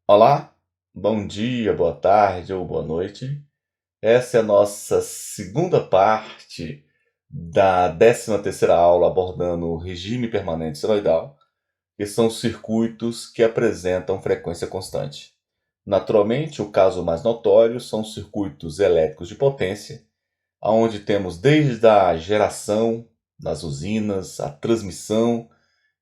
Olá, bom dia, boa tarde ou boa noite. Essa é a nossa segunda parte da 13ª aula abordando o regime permanente senoidal, que são os circuitos que apresentam frequência constante. Naturalmente, o caso mais notório são os circuitos elétricos de potência, onde temos desde a geração nas usinas, a transmissão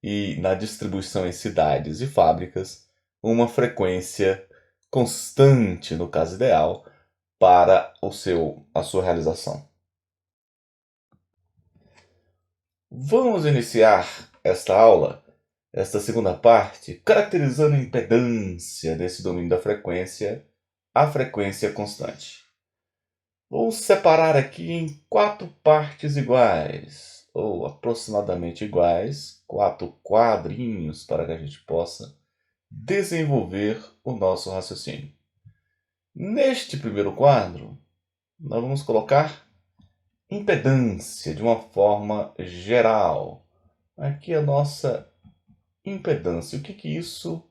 e na distribuição em cidades e fábricas, uma frequência constante, no caso ideal, para a sua realização. Vamos iniciar esta aula, esta segunda parte, caracterizando a impedância desse domínio da frequência, a frequência constante. Vou separar aqui em 4 partes iguais, ou aproximadamente iguais, 4 quadrinhos para que a gente possa desenvolver o nosso raciocínio. Neste primeiro quadro, nós vamos colocar impedância de uma forma geral. Aqui a nossa impedância, o que isso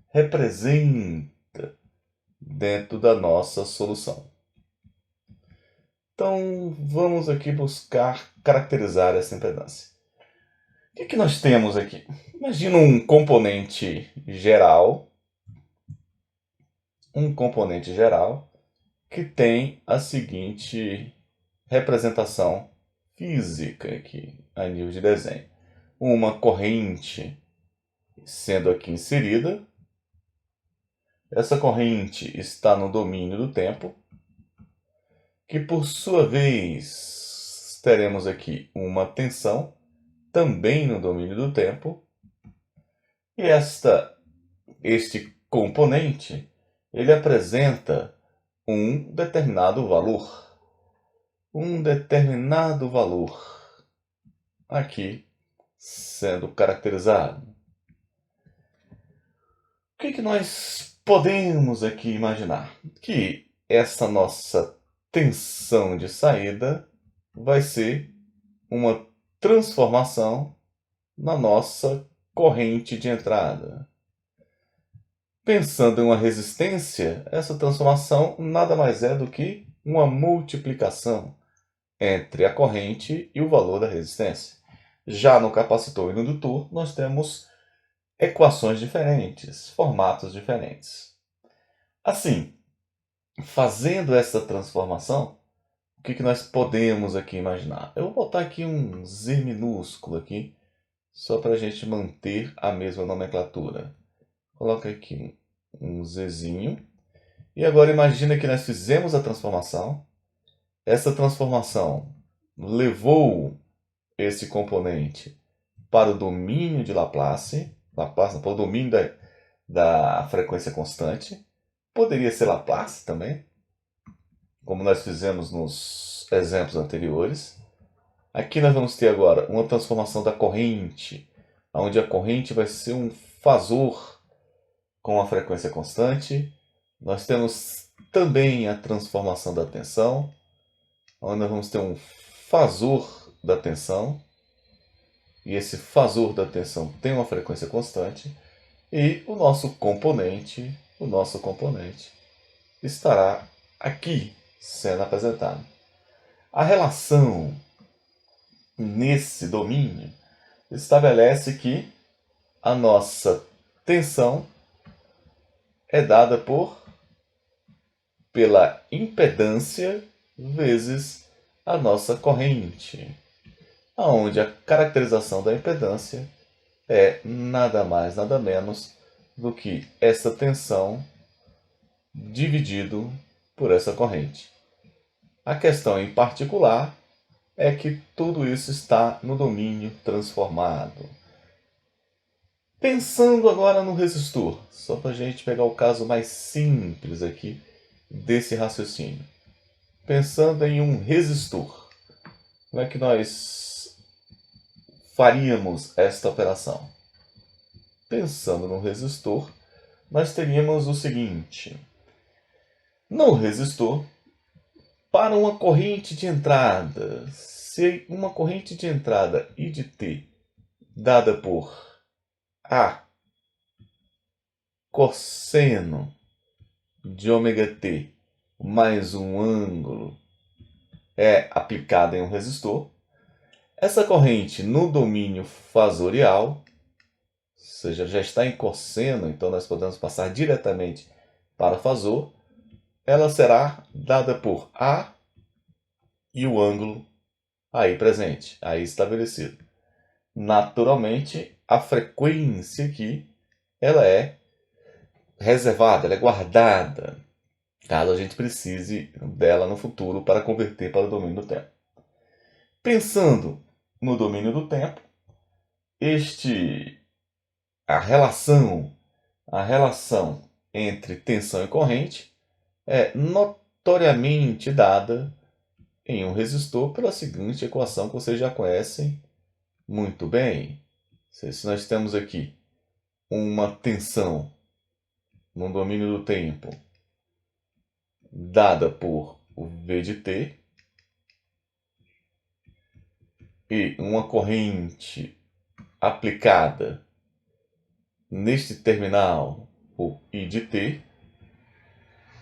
representa dentro da nossa solução. Então, vamos aqui buscar caracterizar essa impedância. O que nós temos aqui? Imagina um componente geral que tem a seguinte representação física aqui, a nível de desenho. Uma corrente sendo aqui inserida. Essa corrente está no domínio do tempo, que por sua vez teremos aqui uma tensão, também no domínio do tempo. E este componente, ele apresenta um determinado valor. Aqui sendo caracterizado. O que nós podemos aqui imaginar? Que essa nossa tensão de saída vai ser uma transformação na nossa corrente de entrada. Pensando em uma resistência, essa transformação nada mais é do que uma multiplicação entre a corrente e o valor da resistência. Já no capacitor e no indutor, nós temos equações diferentes, formatos diferentes. Assim, fazendo essa transformação, o que nós podemos aqui imaginar? Eu vou botar aqui um Z minúsculo aqui, só para a gente manter a mesma nomenclatura. Coloca aqui um Zzinho. E agora imagina que nós fizemos a transformação. Essa transformação levou esse componente para o domínio de Laplace, para o domínio da frequência constante. Poderia ser Laplace também, como nós fizemos nos exemplos anteriores. Aqui nós vamos ter agora uma transformação da corrente, onde a corrente vai ser um fasor com a frequência constante. Nós temos também a transformação da tensão, onde nós vamos ter um fasor da tensão, e esse fasor da tensão tem uma frequência constante, e o nosso componente estará aqui sendo apresentado. A relação nesse domínio estabelece que a nossa tensão é dada pela impedância vezes a nossa corrente, onde a caracterização da impedância é nada mais, nada menos do que essa tensão dividido por essa corrente. A questão em particular é que tudo isso está no domínio transformado. Pensando agora no resistor, só para a gente pegar o caso mais simples aqui desse raciocínio. Pensando em um resistor, como é que nós faríamos esta operação? Pensando no resistor, nós teríamos o seguinte. No resistor, para uma corrente de entrada, se uma corrente de entrada I de T dada por A cosseno de ômega t mais um ângulo é aplicada em um resistor, essa corrente no domínio fasorial, ou seja, já está em cosseno, então nós podemos passar diretamente para fasor, ela será dada por A e o ângulo aí presente, aí estabelecido. Naturalmente, a frequência aqui, ela é reservada, ela é guardada, caso a gente precise dela no futuro para converter para o domínio do tempo. Pensando no domínio do tempo, a relação entre tensão e corrente é notoriamente dada em um resistor pela seguinte equação que vocês já conhecem muito bem. Se nós temos aqui uma tensão no domínio do tempo dada por o V de t e uma corrente aplicada neste terminal, o I de t,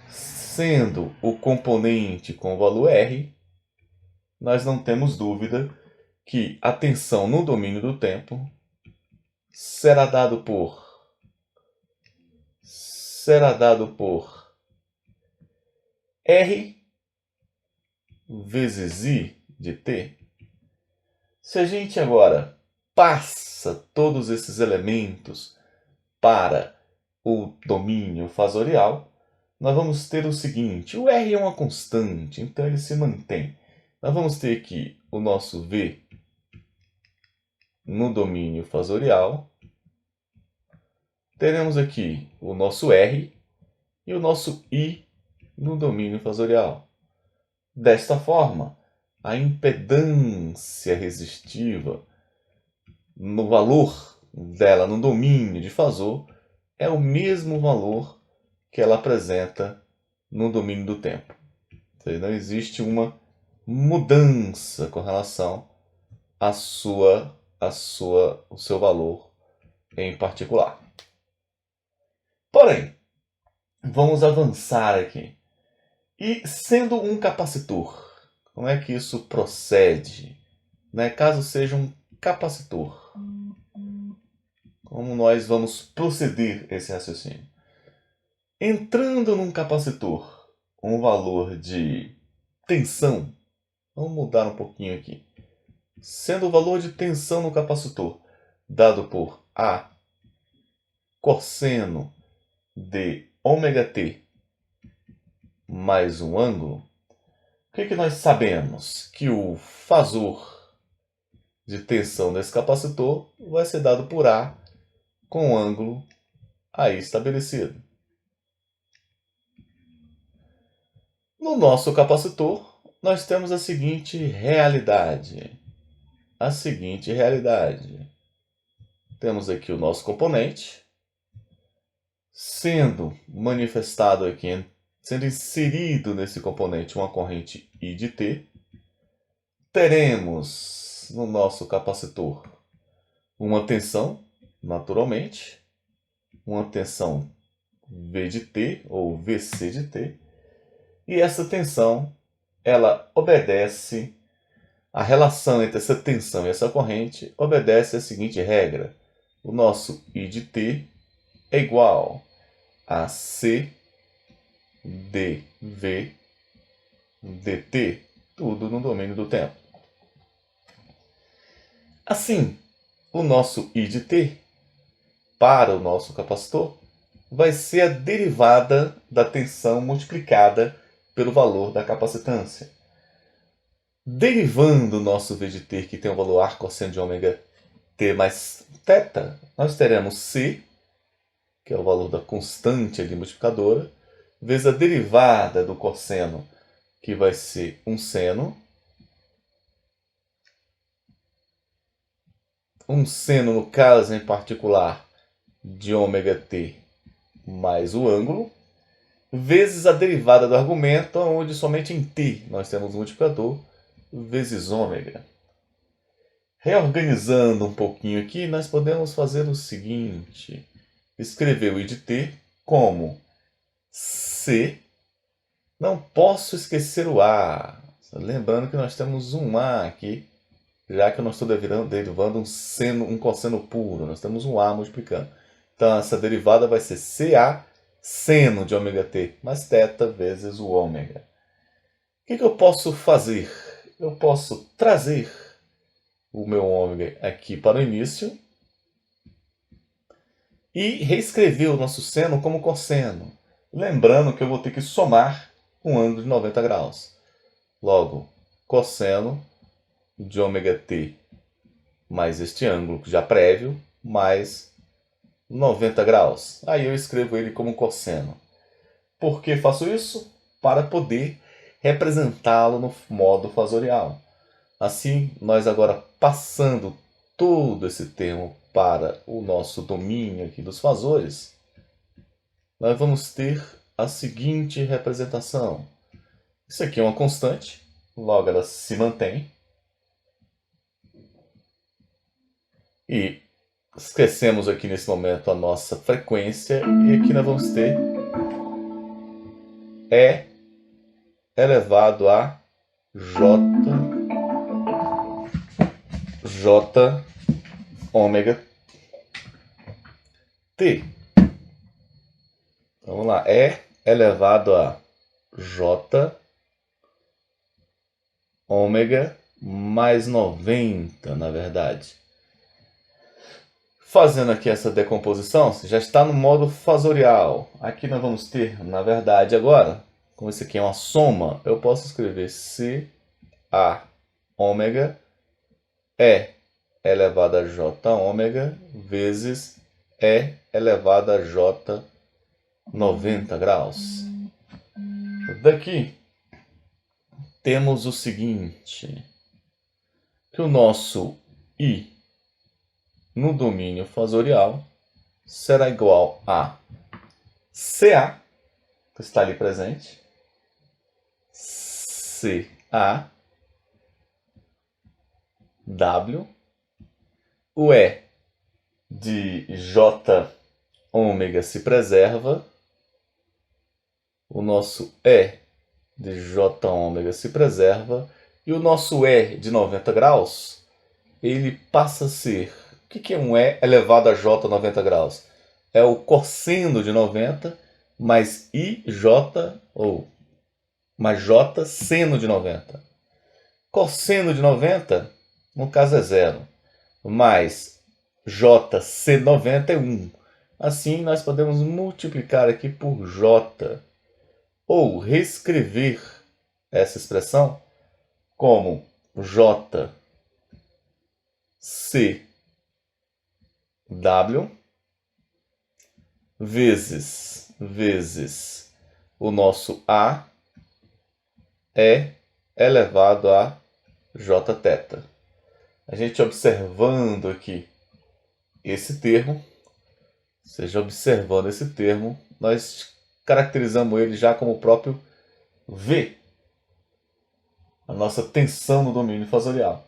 sendo o componente com o valor R, nós não temos dúvida que a tensão no domínio do tempo será dado por R vezes I de t. Se a gente agora passa todos esses elementos para o domínio fasorial, nós vamos ter o seguinte: o R é uma constante, então ele se mantém. Nós vamos ter aqui o nosso V no domínio fasorial. Teremos aqui o nosso R e o nosso I no domínio fasorial. Desta forma, a impedância resistiva no valor dela no domínio de fasor é o mesmo valor que ela apresenta no domínio do tempo. Então, não existe uma mudança com relação ao seu valor em particular. Porém, vamos avançar aqui. E sendo um capacitor, como é que isso procede? Caso seja um capacitor, como nós vamos proceder esse raciocínio? Entrando num capacitor um valor de tensão, vamos mudar um pouquinho aqui. Sendo o valor de tensão no capacitor dado por A cosseno de ômega t mais um ângulo, o que nós sabemos? Que o fasor de tensão desse capacitor vai ser dado por A com o ângulo aí estabelecido. No nosso capacitor, nós temos a seguinte realidade. Temos aqui o nosso componente, sendo manifestado aqui, sendo inserido nesse componente uma corrente I de t. Teremos no nosso capacitor uma tensão, naturalmente, uma tensão V de t ou Vc de t. E essa tensão, ela obedece, a relação entre essa tensão e essa corrente obedece à seguinte regra: o nosso I de t é igual a C dV dt, tudo no domínio do tempo. Assim, o nosso I de t, para o nosso capacitor, vai ser a derivada da tensão multiplicada pelo valor da capacitância. Derivando o nosso V de t, que tem o valor ar cosseno de ômega t mais θ, nós teremos C, que é o valor da constante ali multiplicadora, vezes a derivada do cosseno, que vai ser um seno. Um seno, no caso em particular, de ômega t mais o ângulo, vezes a derivada do argumento, onde somente em t nós temos um multiplicador, vezes ômega. Reorganizando um pouquinho aqui, nós podemos fazer o seguinte: escrever o I de t como C. Não posso esquecer o A. Lembrando que nós temos um A aqui, já que eu não estou derivando um cosseno puro. Nós temos um A multiplicando. Então, essa derivada vai ser CA seno de ômega t, mais θ vezes o ômega. O que eu posso fazer? Eu posso trazer o meu ômega aqui para o início e reescrever o nosso seno como cosseno. Lembrando que eu vou ter que somar um ângulo de 90 graus. Logo, cosseno de ômega t mais este ângulo já prévio, mais 90 graus. Aí eu escrevo ele como cosseno. Por que faço isso? Para poder representá-lo no modo fasorial. Assim, nós agora passando todo esse termo para o nosso domínio aqui dos fasores, nós vamos ter a seguinte representação. Isso aqui é uma constante, logo ela se mantém. E esquecemos aqui nesse momento a nossa frequência, e aqui nós vamos ter E elevado a J ômega T. Vamos lá, E elevado a J ômega mais 90, na verdade. Fazendo aqui essa decomposição, já está no modo fasorial. Aqui nós vamos ter, na verdade, agora, como isso aqui é uma soma, eu posso escrever CA ômega E elevado a J ômega vezes E elevado a J 90 graus. Daqui temos o seguinte, que o nosso I no domínio fasorial será igual a CA, que está ali presente, CA, W, o E de J ômega se preserva, o nosso E de J ômega se preserva, e o nosso E de 90 graus, ele passa a ser, o que é um E elevado a J 90 graus? É o cosseno de 90 mais IJ, ou mais J seno de 90. Cosseno de 90, no caso é zero, mais J C90 é 1. Assim, nós podemos multiplicar aqui por J, ou reescrever essa expressão como J C W vezes o nosso A é elevado a Jθ. A gente observando aqui esse termo, nós caracterizamos ele já como o próprio V, a nossa tensão no domínio fasorial.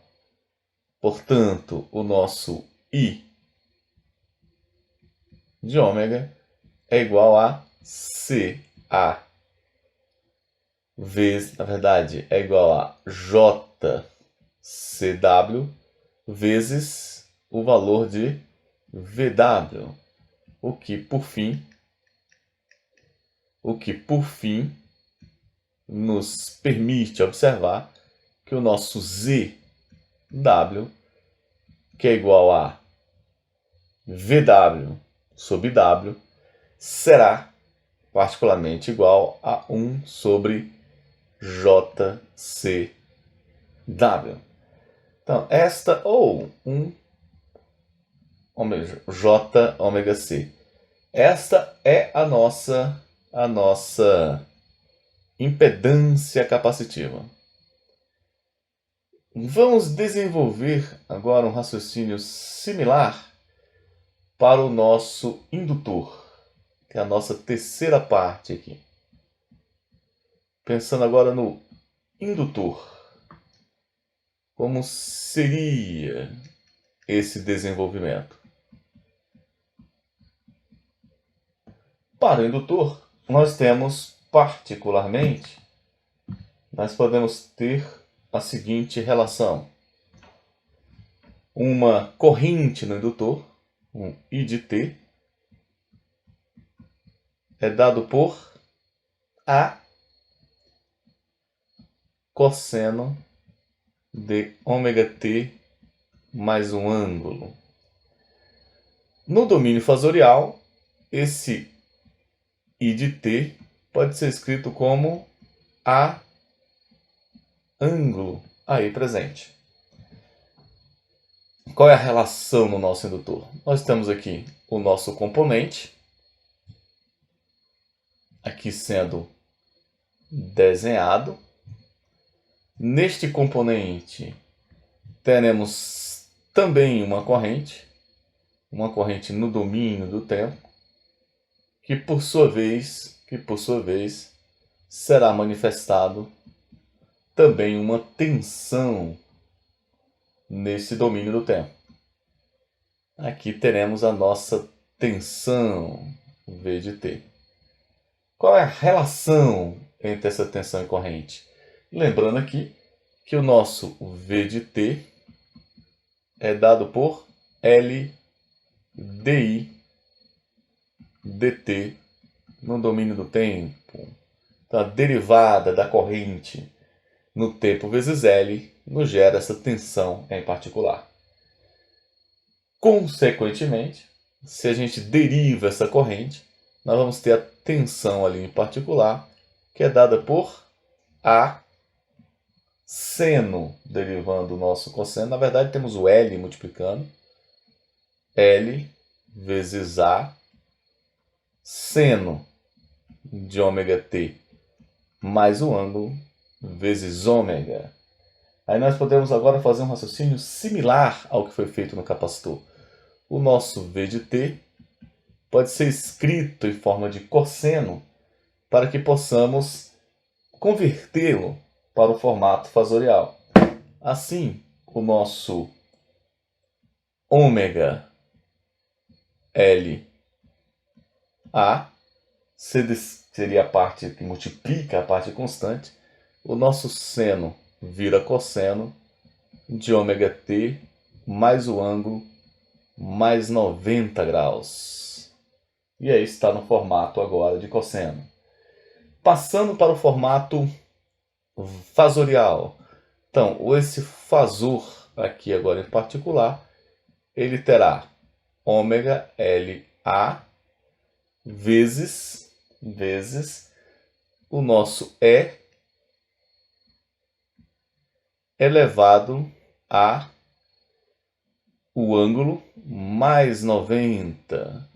Portanto, o nosso I de ômega é igual a CA vezes, na verdade, é igual a JCW vezes o valor de VW, o que por fim nos permite observar que o nosso ZW, que é igual a VW sobre W, será particularmente igual a 1 sobre JCW. Então, esta, ou 1 J ômega C. Esta é a nossa impedância capacitiva. Vamos desenvolver agora um raciocínio similar para o nosso indutor, que é a nossa terceira parte aqui. Pensando agora no indutor. Como seria esse desenvolvimento? Para o indutor, nós temos particularmente, nós podemos ter a seguinte relação. Uma corrente no indutor, um I de T, é dado por A cosseno de ômega t mais um ângulo. No domínio fasorial, esse I de t pode ser escrito como A ângulo aí presente. Qual é a relação no nosso indutor? Nós temos aqui o nosso componente, aqui sendo desenhado. Neste componente teremos também uma corrente no domínio do tempo, que por sua vez será manifestado também uma tensão nesse domínio do tempo. Aqui teremos a nossa tensão V de T. Qual é a relação entre essa tensão e corrente? Lembrando aqui que o nosso V de T é dado por L di dt no domínio do tempo. Então, a derivada da corrente no tempo vezes L nos gera essa tensão em particular. Consequentemente, se a gente deriva essa corrente, nós vamos ter a tensão ali em particular, que é dada por A seno, derivando o nosso cosseno. Na verdade, temos o L multiplicando. L vezes A seno de ômega t mais o ângulo vezes ômega. Aí nós podemos agora fazer um raciocínio similar ao que foi feito no capacitor. O nosso V de t pode ser escrito em forma de cosseno para que possamos convertê-lo para o formato fasorial. Assim, o nosso ômega L A seria a parte que multiplica a parte constante. O nosso seno vira cosseno de ômega t mais o ângulo mais 90 graus. E aí está no formato agora de cosseno. Passando para o formato fasorial. Então, esse fasor aqui agora em particular, ele terá ômega LA vezes o nosso E elevado a o ângulo mais 90,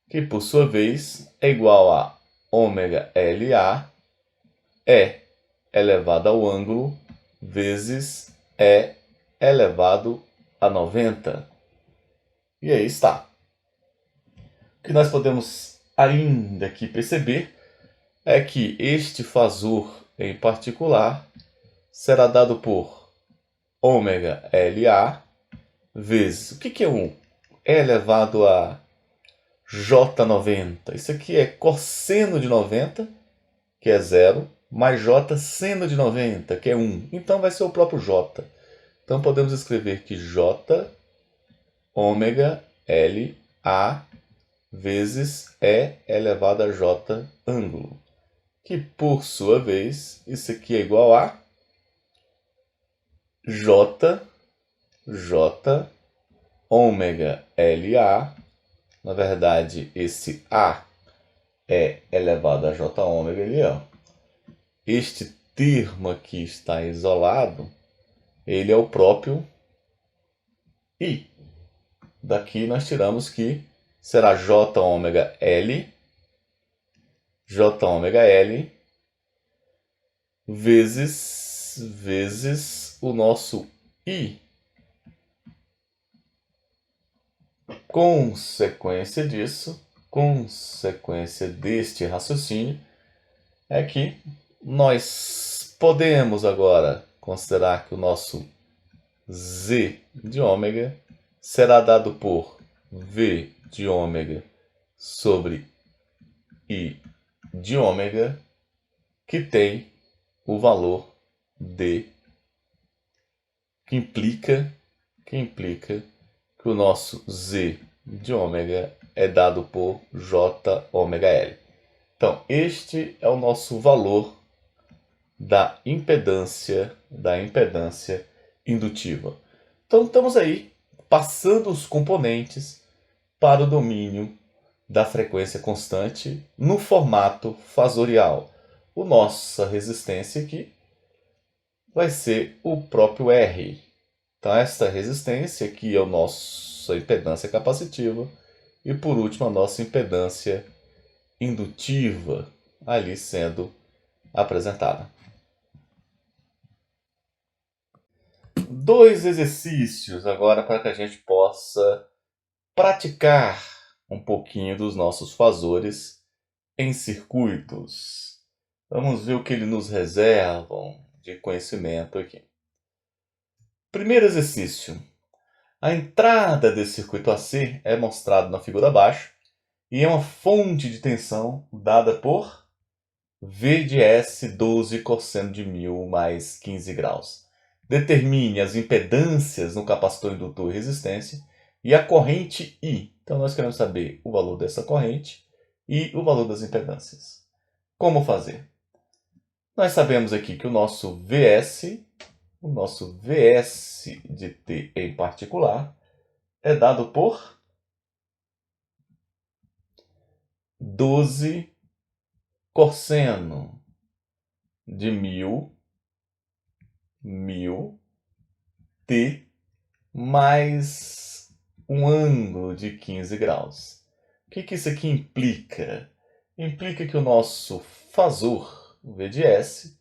que por sua vez é igual a ômega LA E elevado ao ângulo vezes E elevado a 90. E aí está. O que nós podemos ainda aqui perceber é que este fasor em particular será dado por ômega LA vezes, o que é um E elevado a J90? Isso aqui é cosseno de 90, que é 0, mais J seno de 90, que é 1. Então vai ser o próprio J. Então podemos escrever que J ômega L A vezes E elevado a J ângulo, que por sua vez, isso aqui é igual a J ômega LA. Na verdade, esse A é elevado a J ômega ali, ó. Este termo aqui está isolado, ele é o próprio I. Daqui nós tiramos que será J ômega L vezes o nosso I. Consequência deste raciocínio é que nós podemos agora considerar que o nosso Z de ômega será dado por V de ômega sobre I de ômega, que tem o valor de, que implica que o nosso Z de ômega é dado por J ômega L. Então, este é o nosso valor da impedância indutiva. Então, estamos aí passando os componentes para o domínio da frequência constante no formato fasorial. A nossa resistência aqui vai ser o próprio R. Então, esta resistência aqui é a nossa impedância capacitiva e, por último, a nossa impedância indutiva ali sendo apresentada. Dois exercícios agora para que a gente possa praticar um pouquinho dos nossos fasores em circuitos. Vamos ver o que eles nos reservam de conhecimento aqui. Primeiro exercício. A entrada desse circuito AC é mostrado na figura abaixo e é uma fonte de tensão dada por V de S 12 cosseno de 1000 mais 15 graus. Determine as impedâncias no capacitor, indutor e resistência e a corrente I. Então, nós queremos saber o valor dessa corrente e o valor das impedâncias. Como fazer? Nós sabemos aqui que o nosso VS de T em particular, é dado por 12 cosseno de 1000 T mais um ângulo de 15 graus. O que isso aqui implica? Implica que o nosso fasor, o V de S,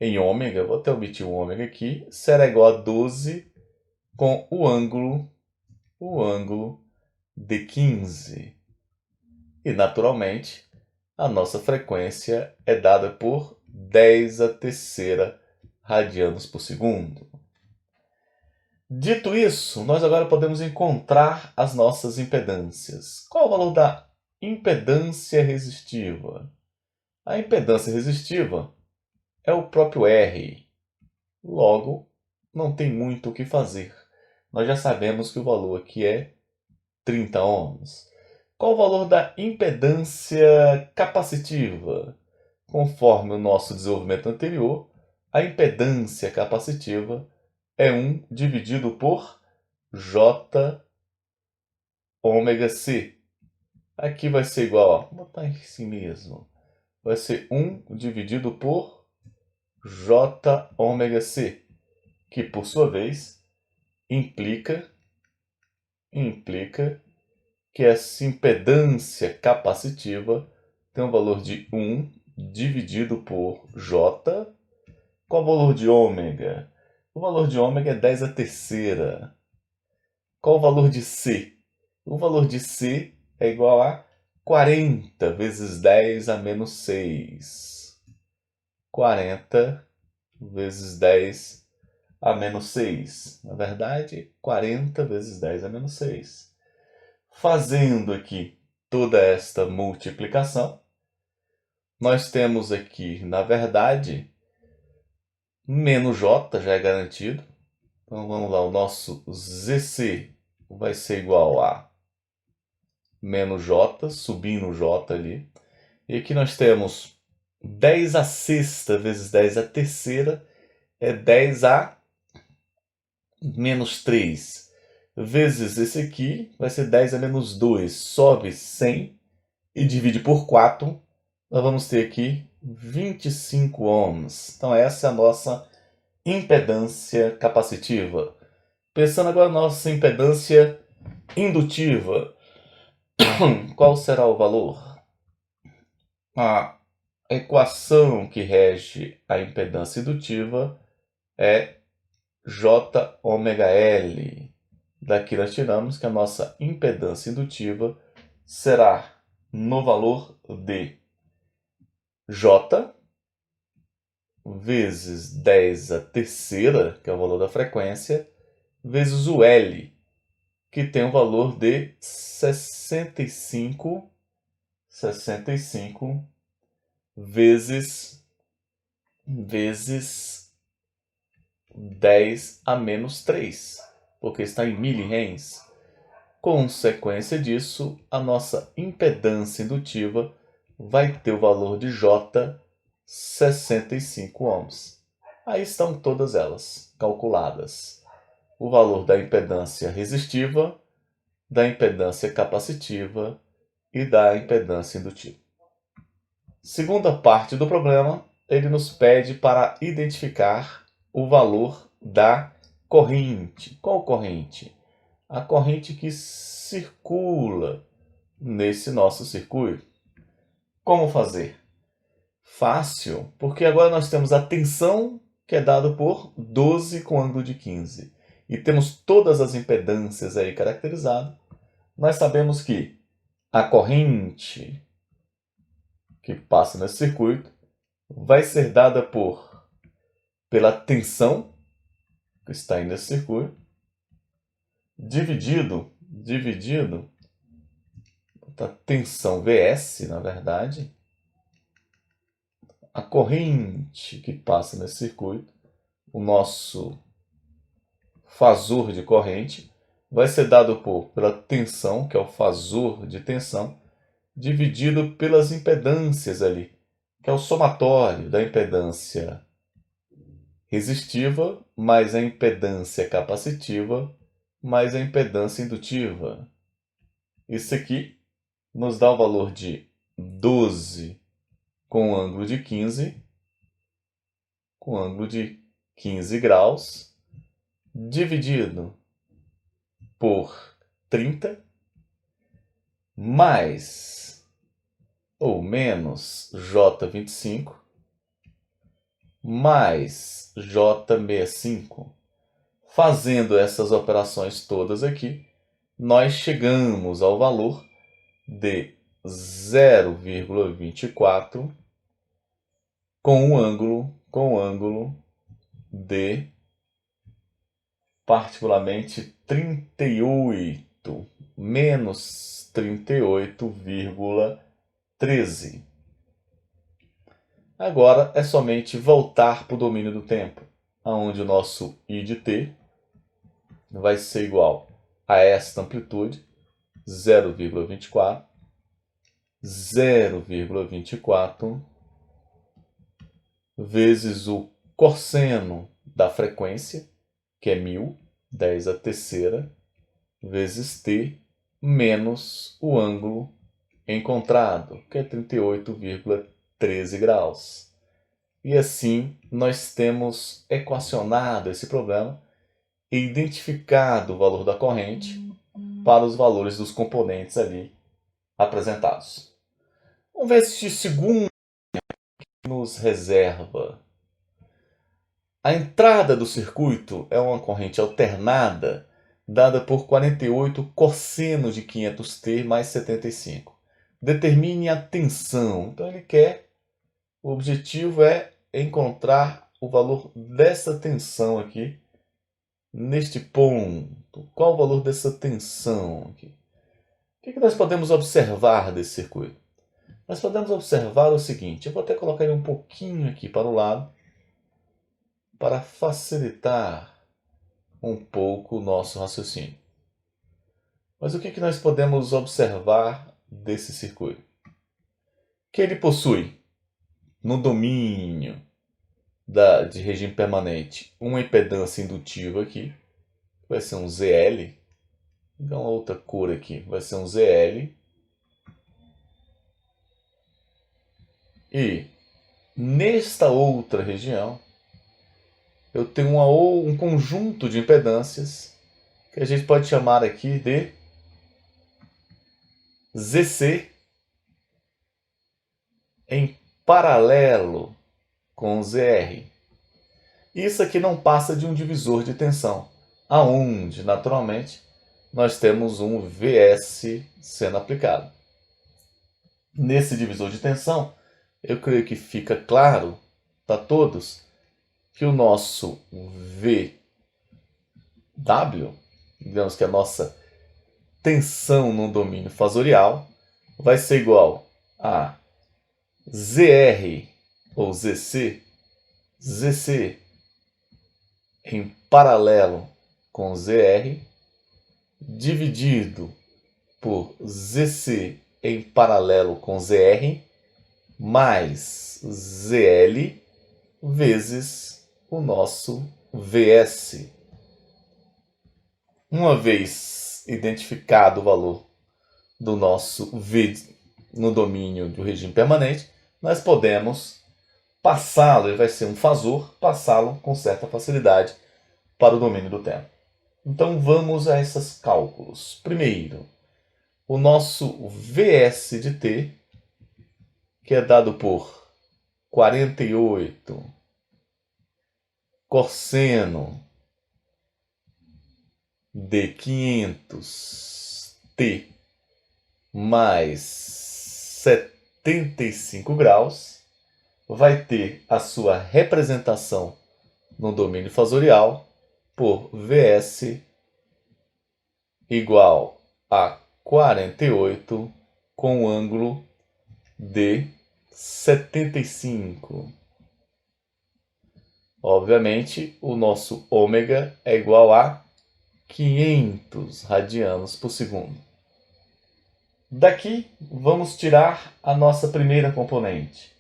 em ômega, vou até omitir o ômega aqui, será igual a 12 com o ângulo de 15. E, naturalmente, a nossa frequência é dada por 10 a terceira radianos por segundo. Dito isso, nós agora podemos encontrar as nossas impedâncias. Qual é o valor da impedância resistiva? A impedância resistiva é o próprio R. Logo, não tem muito o que fazer. Nós já sabemos que o valor aqui é 30 ohms. Qual o valor da impedância capacitiva? Conforme o nosso desenvolvimento anterior, a impedância capacitiva é 1 dividido por J ômega C. Aqui vai ser igual, vou botar em si mesmo, vai ser 1 dividido por J ômega C, que por sua vez implica que essa impedância capacitiva tem um valor de 1 dividido por J. Qual o valor de ômega? O valor de ômega é 10 a terceira. Qual o valor de C? O valor de C é igual a 40 vezes 10 a menos 6. 40 vezes 10 a menos 6. Na verdade, 40 vezes 10 a menos 6. Fazendo aqui toda esta multiplicação, nós temos aqui, na verdade, menos J já é garantido. Então vamos lá, o nosso ZC vai ser igual a menos J, subindo o J ali. E aqui nós temos 10 a sexta vezes 10 a terceira é 10 a menos 3. Vezes esse aqui vai ser 10 a menos 2. Sobe 100 e divide por 4. Nós vamos ter aqui 25 ohms. Então essa é a nossa impedância capacitiva. Pensando agora na nossa impedância indutiva, qual será o valor? A equação que rege a impedância indutiva é J ômega L. Daqui nós tiramos que a nossa impedância indutiva será no valor de J vezes 10 a terceira, que é o valor da frequência, vezes o L, que tem o valor de 65 65 vezes 10 a menos 3, porque está em milirens. Consequência disso, a nossa impedância indutiva vai ter o valor de J 65 ohms. Aí estão todas elas calculadas. O valor da impedância resistiva, da impedância capacitiva e da impedância indutiva. Segunda parte do problema, ele nos pede para identificar o valor da corrente. Qual corrente? A corrente que circula nesse nosso circuito. Como fazer? Fácil, porque agora nós temos a tensão que é dada por 12 com ângulo de 15. E temos todas as impedâncias aí caracterizadas. Nós sabemos que a corrente que passa nesse circuito vai ser dada pela tensão que está aí nesse circuito, dividido a tensão Vs, na verdade, a corrente que passa nesse circuito, o nosso fasor de corrente, vai ser dado pela tensão, que é o fasor de tensão, dividido pelas impedâncias ali, que é o somatório da impedância resistiva mais a impedância capacitiva mais a impedância indutiva. Isso aqui nos dá o valor de 12 com ângulo de 15, com ângulo de 15 graus, dividido por 30, mais ou menos J25, mais J65. Fazendo essas operações todas aqui, nós chegamos ao valor de 0,24 com um ângulo de particularmente 38, menos 38,13. Agora é somente voltar para o domínio do tempo, onde o nosso I de t vai ser igual a esta amplitude, 0,24, 0,24 vezes o cosseno da frequência, que é 1000, 10 a terceira, vezes t, menos o ângulo encontrado, que é 38,13 graus. E assim nós temos equacionado esse problema e identificado o valor da corrente para os valores dos componentes ali apresentados. Vamos ver este segundo que nos reserva. A entrada do circuito é uma corrente alternada dada por 48 cosseno de 500t mais 75. Determine a tensão. Então ele quer, o objetivo é encontrar o valor dessa tensão aqui, neste ponto. Qual o valor dessa tensão aqui? O que nós podemos observar desse circuito? Nós podemos observar o seguinte, eu vou até colocar ele um pouquinho aqui para o lado, para facilitar um pouco o nosso raciocínio. Mas o que nós podemos observar desse circuito? Que ele possui, no domínio de regime permanente, uma impedância indutiva aqui, vai ser um ZL, então outra cor aqui, vai ser um ZL, e nesta outra região eu tenho um conjunto de impedâncias que a gente pode chamar aqui de ZC em paralelo com ZR. Isso aqui não passa de um divisor de tensão, aonde, naturalmente, nós temos um VS sendo aplicado. Nesse divisor de tensão, eu creio que fica claro para todos que o nosso VW, digamos que a nossa tensão no domínio fasorial, vai ser igual a ZR ou ZC, ZC em paralelo com ZR, dividido por ZC em paralelo com ZR, mais ZL vezes o nosso VS. Uma vez identificado o valor do nosso V no domínio do regime permanente, nós podemos passá-lo, ele vai ser um fasor, passá-lo com certa facilidade para o domínio do tempo. Então vamos a esses cálculos. Primeiro, o nosso VS de t, que é dado por 48 cosseno de 500t mais 75 graus, vai ter a sua representação no domínio fasorial por Vs igual a 48 com ângulo de 75. Obviamente, o nosso ômega é igual a 500 radianos por segundo. Daqui, vamos tirar a nossa primeira componente,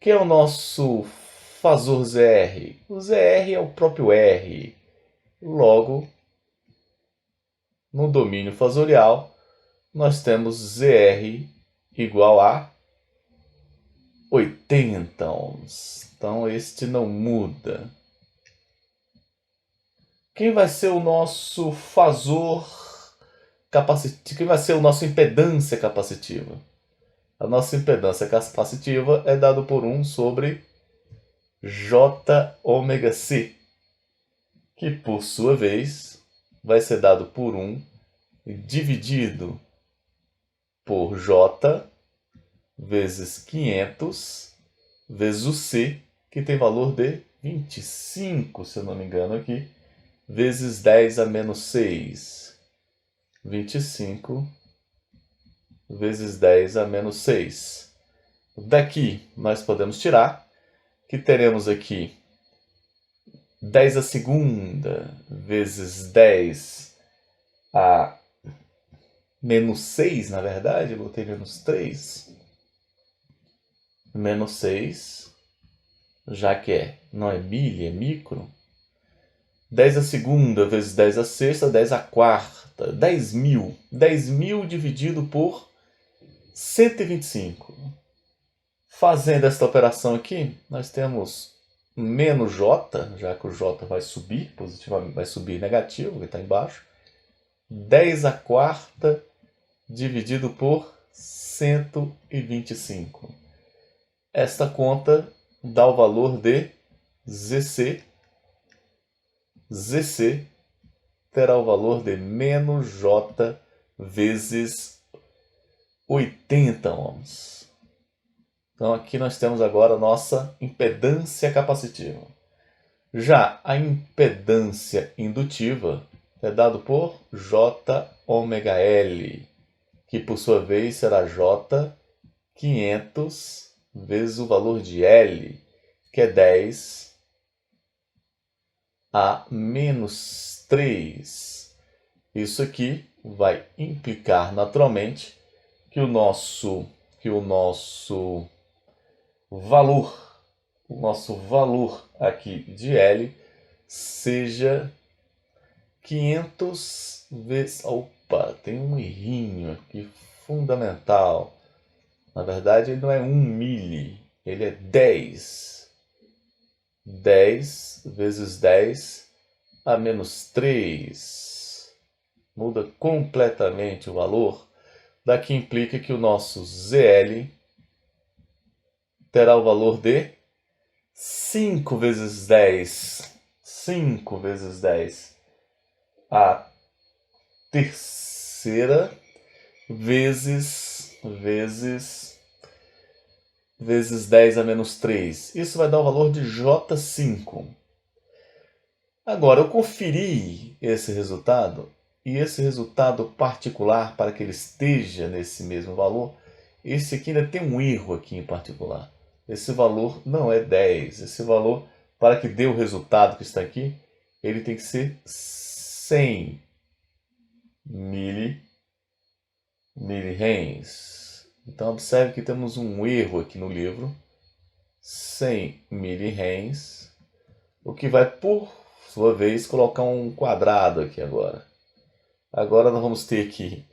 que é o nosso fasor ZR. O ZR é o próprio R. Logo, no domínio fasorial, nós temos ZR igual a 80 ohms. Então, este não muda. Quem vai ser o nosso fasor capacitivo? Quem vai ser a nossa impedância capacitiva? A nossa impedância capacitiva é dado por 1 sobre J ômega C, que por sua vez vai ser dado por 1 dividido por J vezes 500 vezes o C, que tem valor de 25, se eu não me engano aqui, vezes 10 a menos 6. 25 vezes 10 a menos 6. Daqui nós podemos tirar que teremos aqui 10 a segunda vezes 10 a menos 6, na verdade, eu botei menos 3. Menos 6, já que não é milha, é micro. 10 a segunda vezes 10 a sexta, 10 a quarta, 10 mil. 10 mil dividido por 125. Fazendo esta operação aqui, nós temos menos J, já que o J vai subir positivamente, vai subir negativo, que está embaixo. 10 a quarta dividido por 125. Esta conta dá o valor de ZC. ZC terá o valor de menos J vezes 80 ohms. Então aqui nós temos agora a nossa impedância capacitiva. Já a impedância indutiva é dado por J ômega L, que por sua vez será J 500 vezes o valor de L, que é 10 a menos 3. Isso aqui vai implicar naturalmente que o nosso valor aqui de L seja 500 vezes... Opa, tem um errinho aqui fundamental. Na verdade, ele não é 1 milli, ele é 10. 10 vezes 10 a menos 3. Muda completamente o valor. Daqui implica que o nosso ZL terá o valor de 5 vezes 10. 5 vezes 10 a terceira vezes 10 a menos 3. Isso vai dar o valor de J5. Agora, eu conferi esse resultado, e esse resultado particular, para que ele esteja nesse mesmo valor, esse aqui ainda tem um erro aqui em particular. Esse valor não é 10. Esse valor, para que dê o resultado que está aqui, ele tem que ser 100 milirens. Então, observe que temos um erro aqui no livro. 100 milirens, o que vai, por sua vez, colocar um quadrado aqui agora. Agora nós vamos ter aqui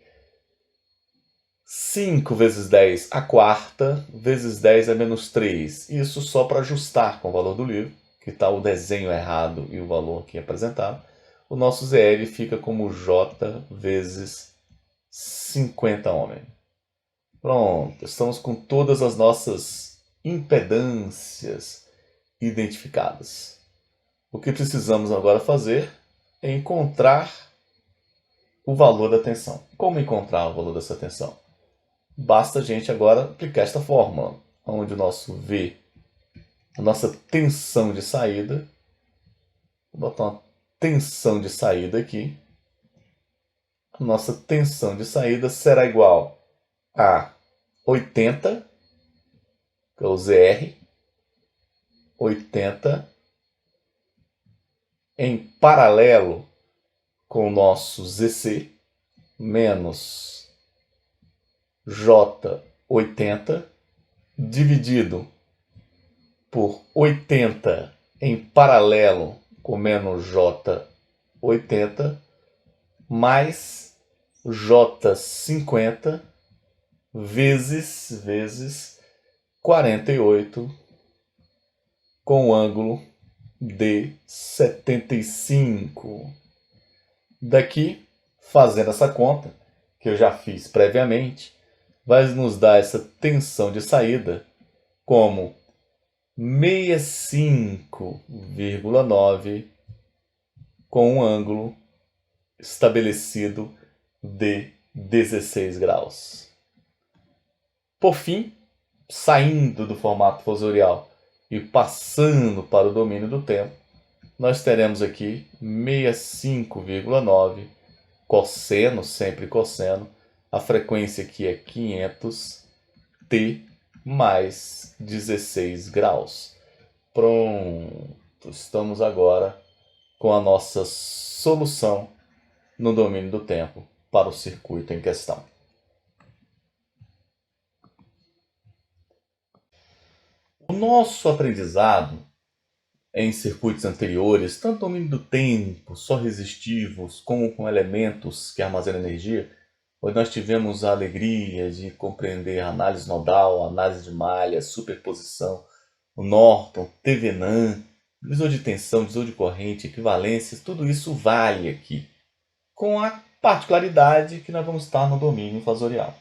5 vezes 10 a quarta, vezes 10 é menos 3. Isso só para ajustar com o valor do livro, que está o desenho errado e o valor aqui apresentado. O nosso ZL fica como J vezes 50 ohms. Pronto, estamos com todas as nossas impedâncias identificadas. O que precisamos agora fazer é encontrar o valor da tensão. Como encontrar o valor dessa tensão? Basta a gente agora aplicar esta fórmula, onde o nosso V, a nossa tensão de saída, vou botar uma tensão de saída aqui, a nossa tensão de saída será igual a 80, que é o ZR, 80 em paralelo com o nosso ZC, menos J80, dividido por 80 em paralelo com menos J80, mais J50 vezes 48 com o ângulo de 75. Daqui, fazendo essa conta, que eu já fiz previamente, vai nos dar essa tensão de saída como 65,9 com um ângulo estabelecido de 16 graus. Por fim, saindo do formato fosorial e passando para o domínio do tempo, nós teremos aqui 65,9 cosseno, sempre cosseno. A frequência aqui é 500 T mais 16 graus. Pronto, estamos agora com a nossa solução no domínio do tempo para o circuito em questão. O nosso aprendizado em circuitos anteriores, tanto domínio do tempo, só resistivos, como com elementos que armazenam energia, onde nós tivemos a alegria de compreender a análise nodal, a análise de malha, superposição, o Norton, Thevenin, divisor de tensão, divisor de corrente, equivalências, tudo isso vale aqui, com a particularidade que nós vamos estar no domínio fasorial.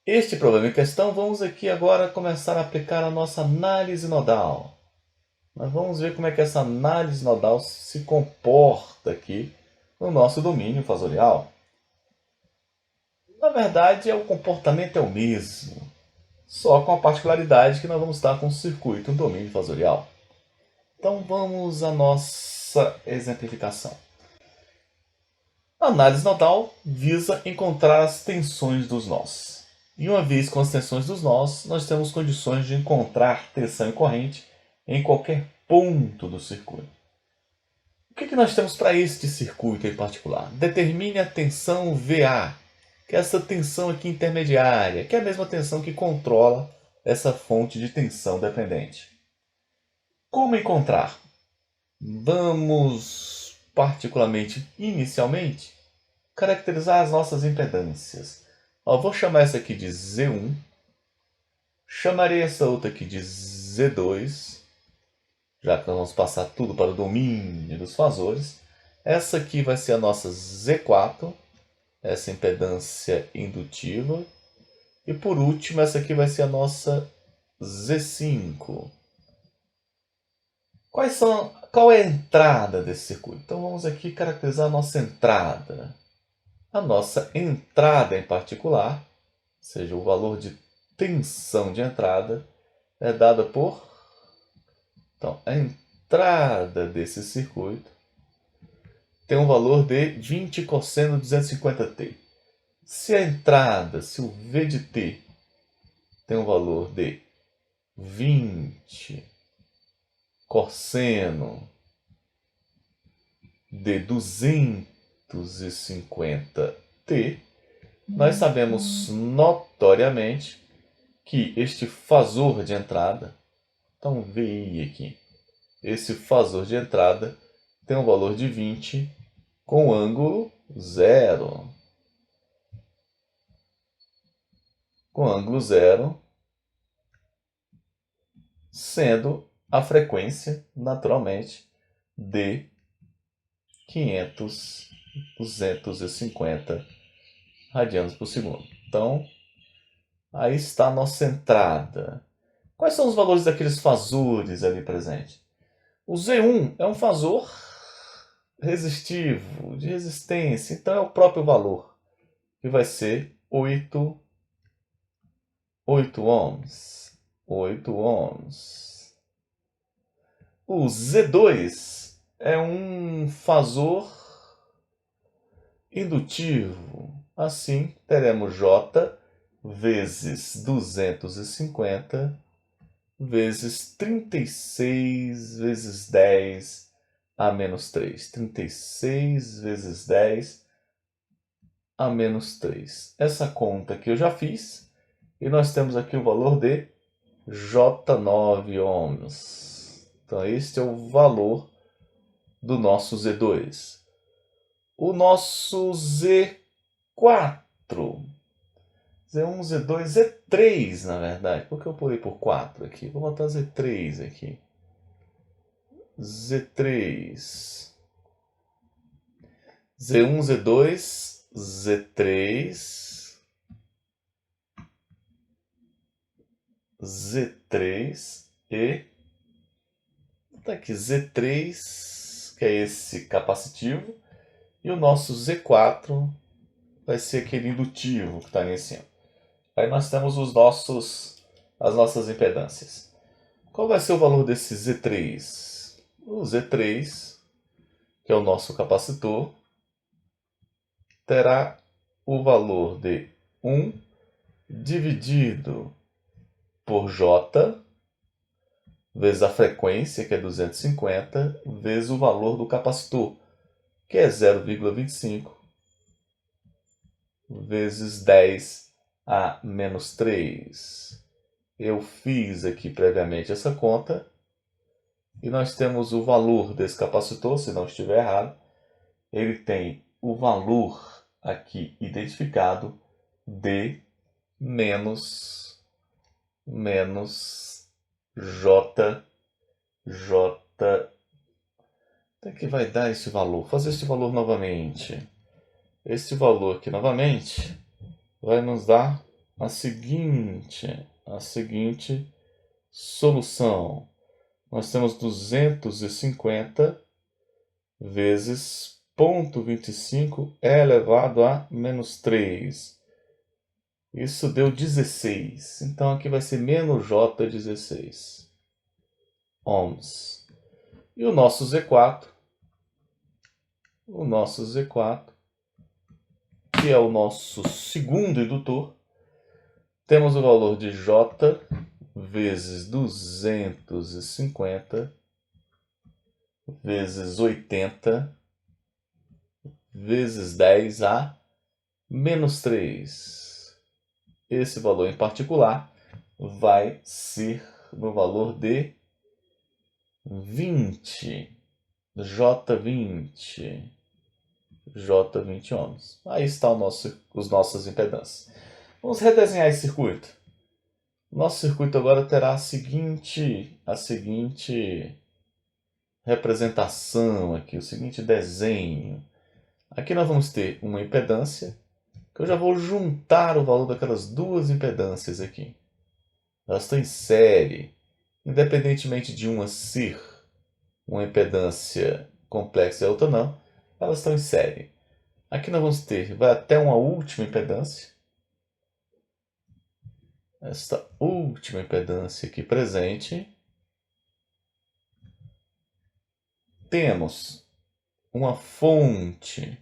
Este problema em questão, vamos aqui agora começar a aplicar a nossa análise nodal. Nós vamos ver como é que essa análise nodal se comporta aqui no nosso domínio fasorial. Na verdade, o comportamento é o mesmo, só com a particularidade que nós vamos estar com o circuito no domínio fasorial. Então vamos à nossa exemplificação. A análise nodal visa encontrar as tensões dos nós. E uma vez com as tensões dos nós, nós temos condições de encontrar tensão e corrente em qualquer ponto do circuito. O que nós temos para este circuito em particular? Determine a tensão VA, que é essa tensão aqui intermediária, que é a mesma tensão que controla essa fonte de tensão dependente. Como encontrar? Vamos, particularmente, inicialmente, caracterizar as nossas impedâncias. Eu vou chamar essa aqui de Z1, chamarei essa outra aqui de Z2, já que nós vamos passar tudo para o domínio dos fasores. Essa aqui vai ser a nossa Z4, essa impedância indutiva. E por último, essa aqui vai ser a nossa Z5. Qual é a entrada desse circuito? Então vamos aqui caracterizar a nossa entrada. A nossa entrada em particular, ou seja, o valor de tensão de entrada, é dada por... Então, a entrada desse circuito tem um valor de 20 cosseno 250t. Se a entrada, se o V de t tem um valor de 20 cosseno de 250t, nós sabemos notoriamente que este fasor de entrada, então VI aqui, esse fasor de entrada tem um valor de 20 com ângulo 0. Com ângulo 0, sendo a frequência, naturalmente, de 500, 250 radianos por segundo. Então, aí está a nossa entrada. Quais são os valores daqueles fasores ali presentes? O Z1 é um fasor resistivo, de resistência, então é o próprio valor, que vai ser 8 ohms. 8 ohms. O Z2 é um fasor indutivo. Assim, teremos J vezes 250 vezes 36 vezes 10 a menos 3. 36 vezes 10 a menos 3. Essa conta que eu já fiz. E nós temos aqui o valor de J9 ohms. Então, este é o valor do nosso Z2. O nosso Z4. Z1, Z2, Z3, na verdade. Por que eu pulei por 4 aqui? Vou botar Z3 aqui. Z3. Z1, Z2, Z3. Z3 e... Tá aqui, Z3, que é esse capacitivo. E o nosso Z4 vai ser aquele indutivo que está ali em cima. Aí nós temos as nossas impedâncias. Qual vai ser o valor desse Z3? O Z3, que é o nosso capacitor, terá o valor de 1 dividido por J, vezes a frequência, que é 250, vezes o valor do capacitor, que é 0,25, vezes 10 a menos 3. Eu fiz aqui previamente essa conta. E nós temos o valor desse capacitor, se não estiver errado. Ele tem o valor aqui identificado de menos J. Até que vai dar esse valor. Vou fazer esse valor novamente. Este valor aqui novamente vai nos dar a seguinte solução. Nós temos 250 vezes 0,25 elevado a menos 3. Isso deu 16. Então aqui vai ser menos J16 ohms. E o nosso Z4, que é o nosso segundo indutor, temos o valor de J vezes 250 vezes 80 vezes 10 a menos 3. Esse valor em particular vai ser no valor de 20. J20 ohms. Aí está os nossas impedâncias. Vamos redesenhar esse circuito. Nosso circuito agora terá a seguinte representação aqui, o seguinte desenho. Aqui nós vamos ter uma impedância, que eu já vou juntar o valor daquelas duas impedâncias aqui. Elas estão em série, independentemente de uma ser uma impedância complexa e a outra não, elas estão em série. Aqui nós vamos ter, vai até uma última impedância. Esta última impedância aqui presente. Temos uma fonte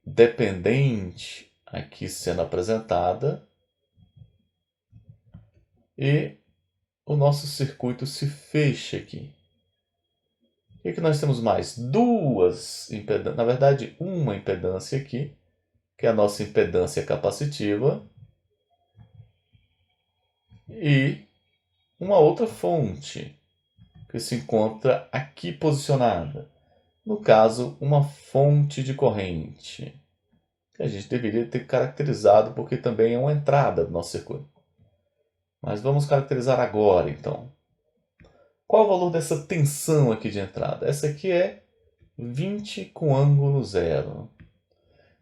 dependente aqui sendo apresentada. e o nosso circuito se fecha aqui. O que nós temos mais? Duas impedâncias, na verdade uma impedância aqui, que é a nossa impedância capacitiva, e uma outra fonte, que se encontra aqui posicionada. No caso, uma fonte de corrente, que a gente deveria ter caracterizado, porque também é uma entrada do nosso circuito. Mas vamos caracterizar agora, então. Qual o valor dessa tensão aqui de entrada? Essa aqui é 20 com ângulo zero.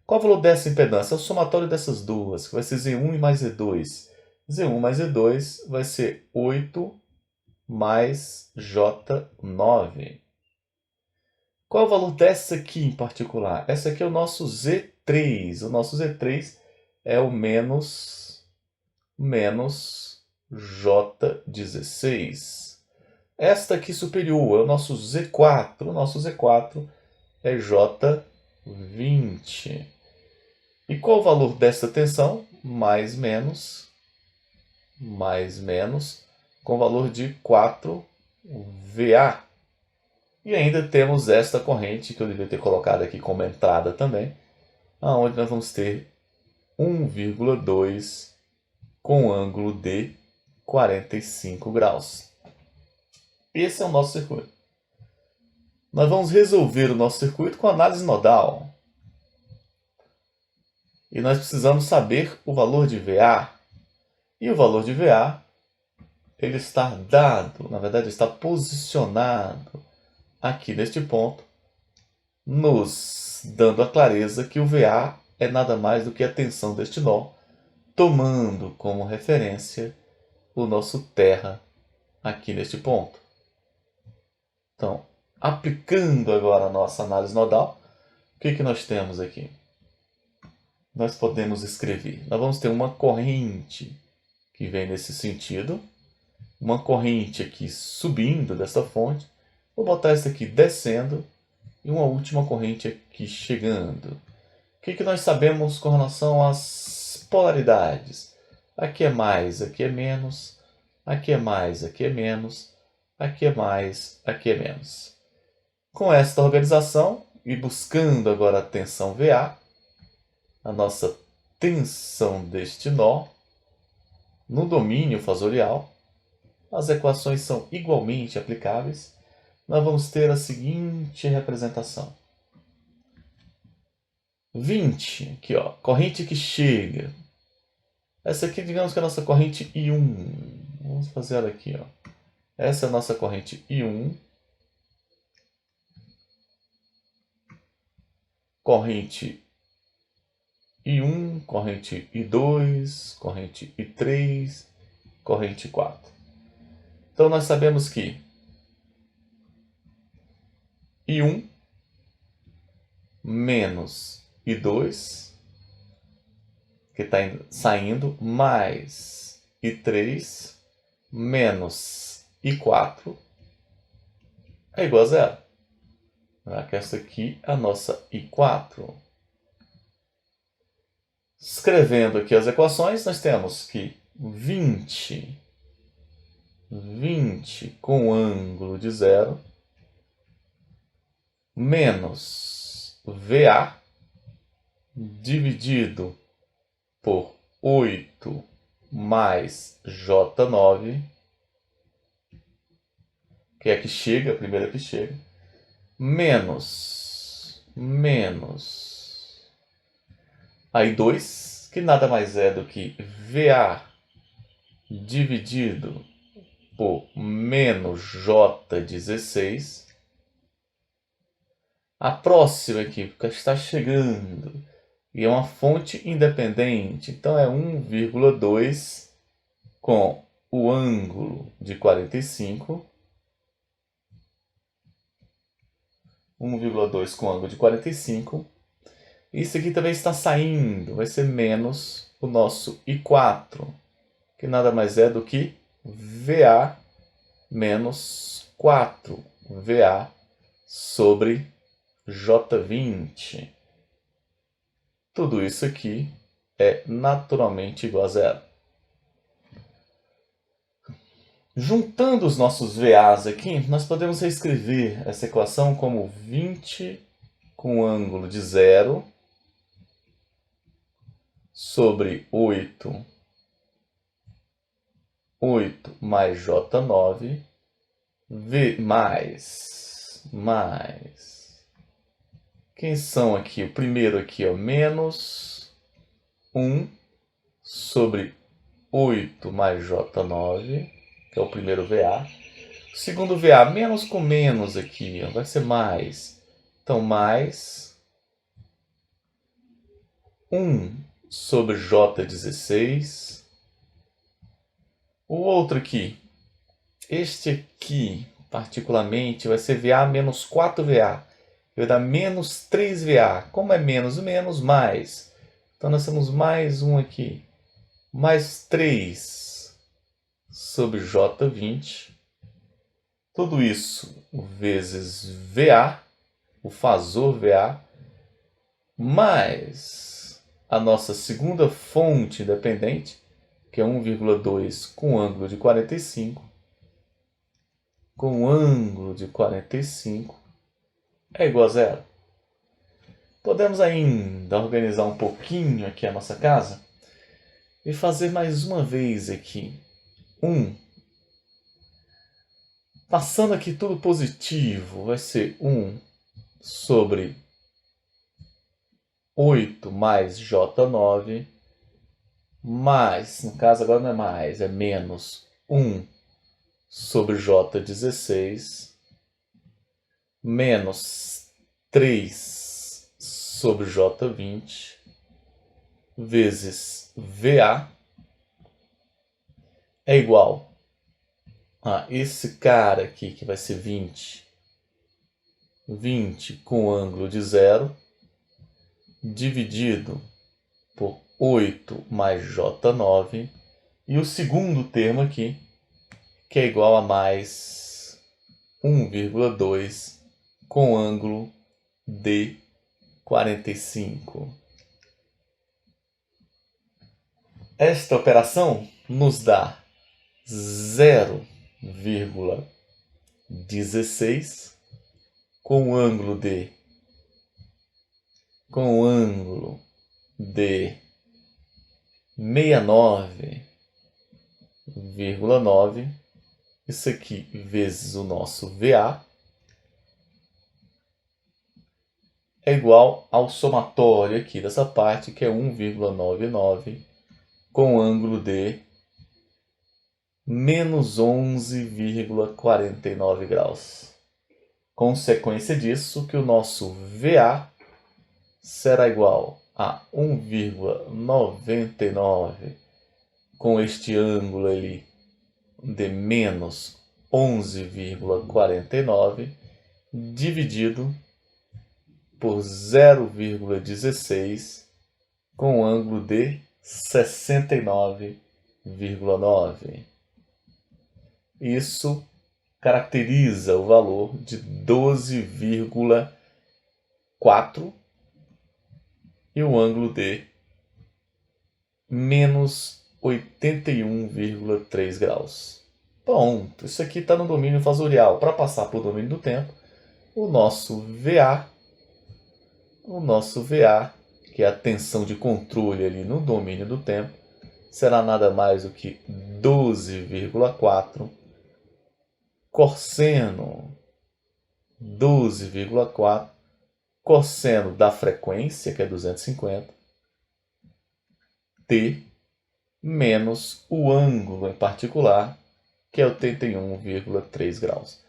Qual o valor dessa impedância? É o somatório dessas duas, que vai ser Z1 mais Z2. Z1 mais Z2 vai ser 8 mais J9. Qual é o valor dessa aqui em particular? Essa aqui é o nosso Z3. O nosso Z3 é o menos J16. Esta aqui superior é o nosso Z4. O nosso Z4 é J20. E qual o valor desta tensão? Mais menos, com valor de 4 VA. E ainda temos esta corrente, que eu devia ter colocado aqui como entrada também, aonde nós vamos ter 1,2 com ângulo de 45 graus. Esse é o nosso circuito. Nós vamos resolver o nosso circuito com análise nodal. E nós precisamos saber o valor de VA. E o valor de VA, ele está dado, na verdade está posicionado aqui neste ponto, nos dando a clareza que o VA é nada mais do que a tensão deste nó, tomando como referência o nosso terra aqui neste ponto. Então, aplicando agora a nossa análise nodal, o que nós temos aqui? Nós podemos escrever, nós vamos ter uma corrente que vem nesse sentido, uma corrente aqui subindo dessa fonte, vou botar essa aqui descendo e uma última corrente aqui chegando. O que nós sabemos com relação às polaridades? Aqui é mais, aqui é menos, aqui é mais, aqui é menos, aqui é mais, aqui é menos. Com esta organização e buscando agora a tensão VA, a nossa tensão deste nó, no domínio fasorial, as equações são igualmente aplicáveis. Nós vamos ter a seguinte representação. 20, aqui ó, corrente que chega. Essa aqui, digamos que é a nossa corrente I1. Vamos fazer ela aqui, ó. Essa é a nossa corrente I1. Corrente I1, corrente I2, corrente I3, corrente I4. Então nós sabemos que I1 menos I2, que está saindo, mais I3 menos I4 é igual a zero. Essa aqui é a nossa I4. Escrevendo aqui as equações, nós temos que 20 com ângulo de zero menos VA dividido por 8 mais J9, que é a que chega, a primeira que chega, menos aí 2, que nada mais é do que VA dividido por menos J16. A próxima aqui, que está chegando, e é uma fonte independente, então é 1,2 com o ângulo de 45. 1,2 com ângulo de 45. Isso aqui também está saindo, vai ser menos o nosso I4, que nada mais é do que VA menos 4 VA sobre J20. Tudo isso aqui é naturalmente igual a zero. Juntando os nossos VAs aqui, nós podemos reescrever essa equação como 20 com ângulo de 0 sobre 8 mais J9, mais... Quem são aqui? O primeiro aqui, ó, menos 1 sobre 8 mais J9, que é o primeiro VA. O segundo VA, menos com menos aqui, ó, vai ser mais. Então, mais 1 sobre J16. O outro aqui, este aqui, particularmente, vai ser VA menos 4VA. Vai dar menos 3VA. Como é menos, menos, mais. Então, nós temos mais um aqui. Mais 3 sobre J20. Tudo isso vezes VA, o fasor VA, mais a nossa segunda fonte independente, que é 1,2 com ângulo de 45. Com ângulo de 45 é igual a zero. Podemos ainda organizar um pouquinho aqui a nossa casa e fazer mais uma vez aqui 1. Passando aqui tudo positivo, vai ser 1 sobre 8 mais J9, mais, no caso agora não é mais, é menos 1 sobre J16, menos 3 sobre J20, vezes VA, é igual a esse cara aqui, que vai ser 20 com ângulo de 0, dividido por 8 mais J9, e o segundo termo aqui, que é igual a mais 1,2 com ângulo de 45. Esta operação nos dá 0,16 com ângulo de 69,9. Isso aqui vezes o nosso VA é igual ao somatório aqui dessa parte, que é 1,99 com ângulo de menos 11,49 graus. Consequência disso, que o nosso VA será igual a 1,99 com este ângulo ali de menos 11,49 dividido por 0,16 com ângulo de 69,9. Isso caracteriza o valor de 12,4 e o ângulo de menos 81,3 graus. Pronto, isso aqui está no domínio fasorial. Para passar para o domínio do tempo, o nosso VA, que é a tensão de controle ali no domínio do tempo, será nada mais do que 12,4 cosseno 12,4 cosseno da frequência, que é 250, t menos o ângulo em particular, que é 81,3 graus.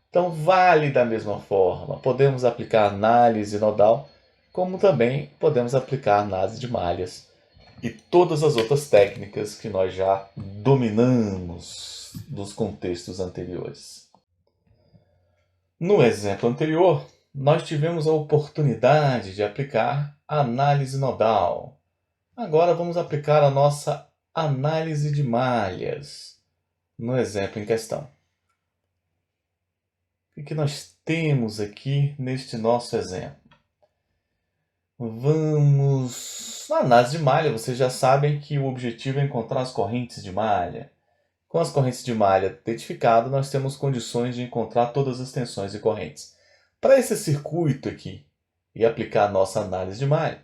Então, vale da mesma forma. Podemos aplicar análise nodal, como também podemos aplicar análise de malhas e todas as outras técnicas que nós já dominamos dos contextos anteriores. No exemplo anterior, nós tivemos a oportunidade de aplicar a análise nodal. Agora vamos aplicar a nossa análise de malhas no exemplo em questão. O que nós temos aqui neste nosso exemplo? Na análise de malha, vocês já sabem que o objetivo é encontrar as correntes de malha. Com as correntes de malha identificadas, nós temos condições de encontrar todas as tensões e correntes. Para esse circuito aqui e aplicar a nossa análise de malha,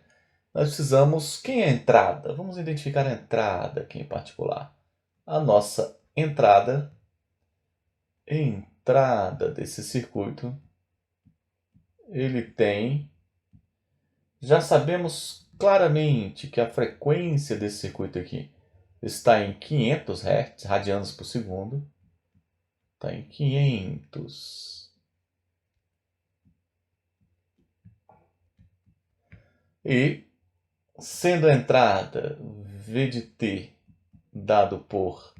nós precisamos... Quem é a entrada? Vamos identificar a entrada aqui em particular. A nossa entrada desse circuito, ele tem... Já sabemos claramente que a frequência desse circuito aqui está em 500 Hz, radianos por segundo. Está em 500. E, sendo a entrada V de T dado por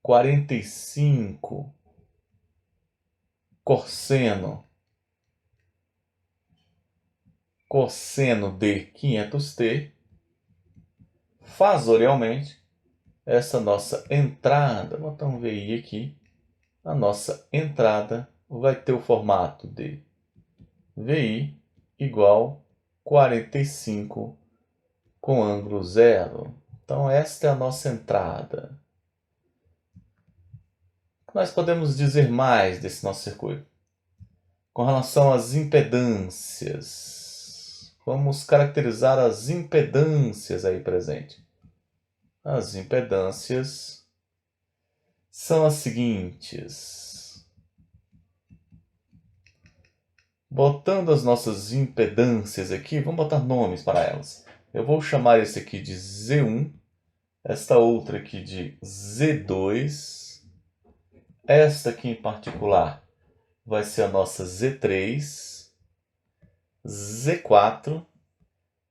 45 cosseno de 500t, fasorialmente, essa nossa entrada, vou botar um VI aqui, a nossa entrada vai ter o formato de VI igual 45 com ângulo zero. Então, esta é a nossa entrada. Nós podemos dizer mais desse nosso circuito. Com relação às impedâncias, vamos caracterizar as impedâncias aí presentes. As impedâncias são as seguintes. Botando as nossas impedâncias aqui, vamos botar nomes para elas. Eu vou chamar esse aqui de Z1, esta outra aqui de Z2, esta aqui em particular vai ser a nossa Z3, Z4,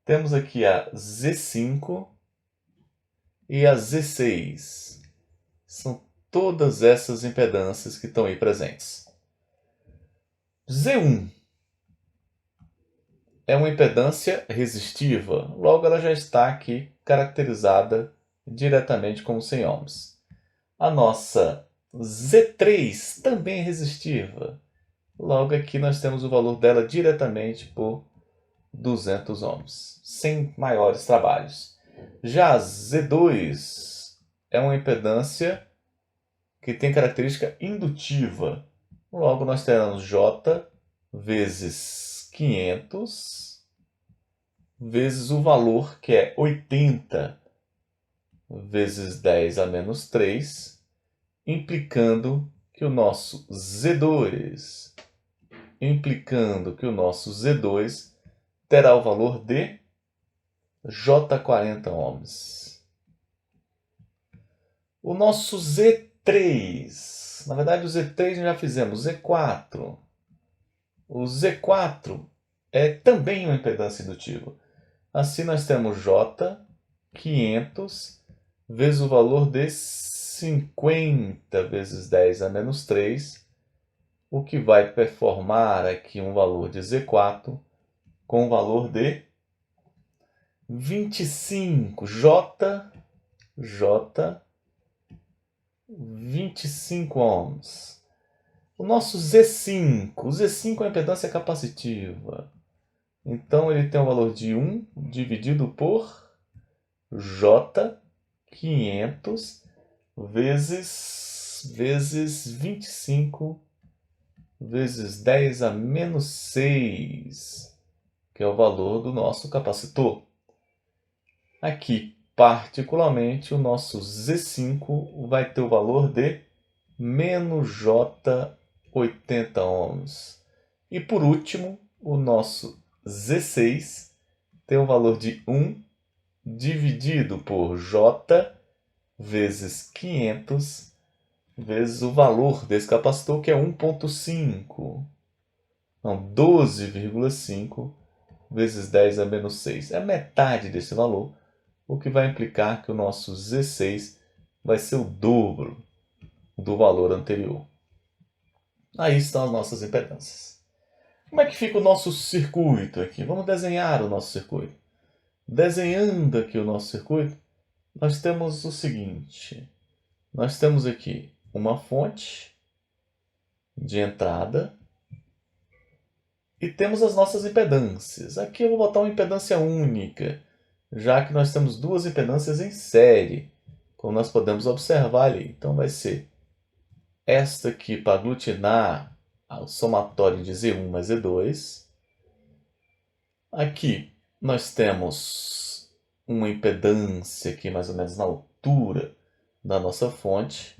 temos aqui a Z5 e a Z6. São todas essas impedâncias que estão aí presentes. Z1 é uma impedância resistiva, logo ela já está aqui caracterizada diretamente como 100 ohms. A nossa Z3 também é resistiva, logo aqui nós temos o valor dela diretamente por 200 ohms, sem maiores trabalhos. Já a Z2 é uma impedância que tem característica indutiva, logo nós teremos J vezes 500 vezes o valor que é 80 vezes 10 a menos 3, implicando que o nosso Z2 terá o valor de J40 ohms. O nosso Z3, na verdade o Z3 já fizemos, Z4. O Z4 é também uma impedância indutiva. Assim nós temos J 500 vezes o valor de 50 vezes 10 a menos 3, o que vai performar aqui um valor de Z4 com o valor de 25, J 25 ohms. O nosso Z5, o Z5 é uma impedância capacitiva. Então ele tem o valor de 1 dividido por J 500 vezes 25 vezes 10 a menos 6, que é o valor do nosso capacitor. Aqui, particularmente, o nosso Z5 vai ter o valor de menos J 80 ohms. E por último, o nosso Z6 tem o valor de 1 dividido por J vezes 500 vezes o valor desse capacitor, que é 1,5. Não, 12,5 vezes 10 a menos 6. É metade desse valor, o que vai implicar que o nosso Z6 vai ser o dobro do valor anterior. Aí estão as nossas impedâncias. Como é que fica o nosso circuito aqui? Vamos desenhar o nosso circuito. Desenhando aqui o nosso circuito, nós temos o seguinte. Nós temos aqui uma fonte de entrada e temos as nossas impedâncias. Aqui eu vou botar uma impedância única, já que nós temos duas impedâncias em série, como nós podemos observar ali. Então vai ser esta aqui para aglutinar o somatório de Z1 mais Z2. Aqui nós temos uma impedância aqui mais ou menos na altura da nossa fonte,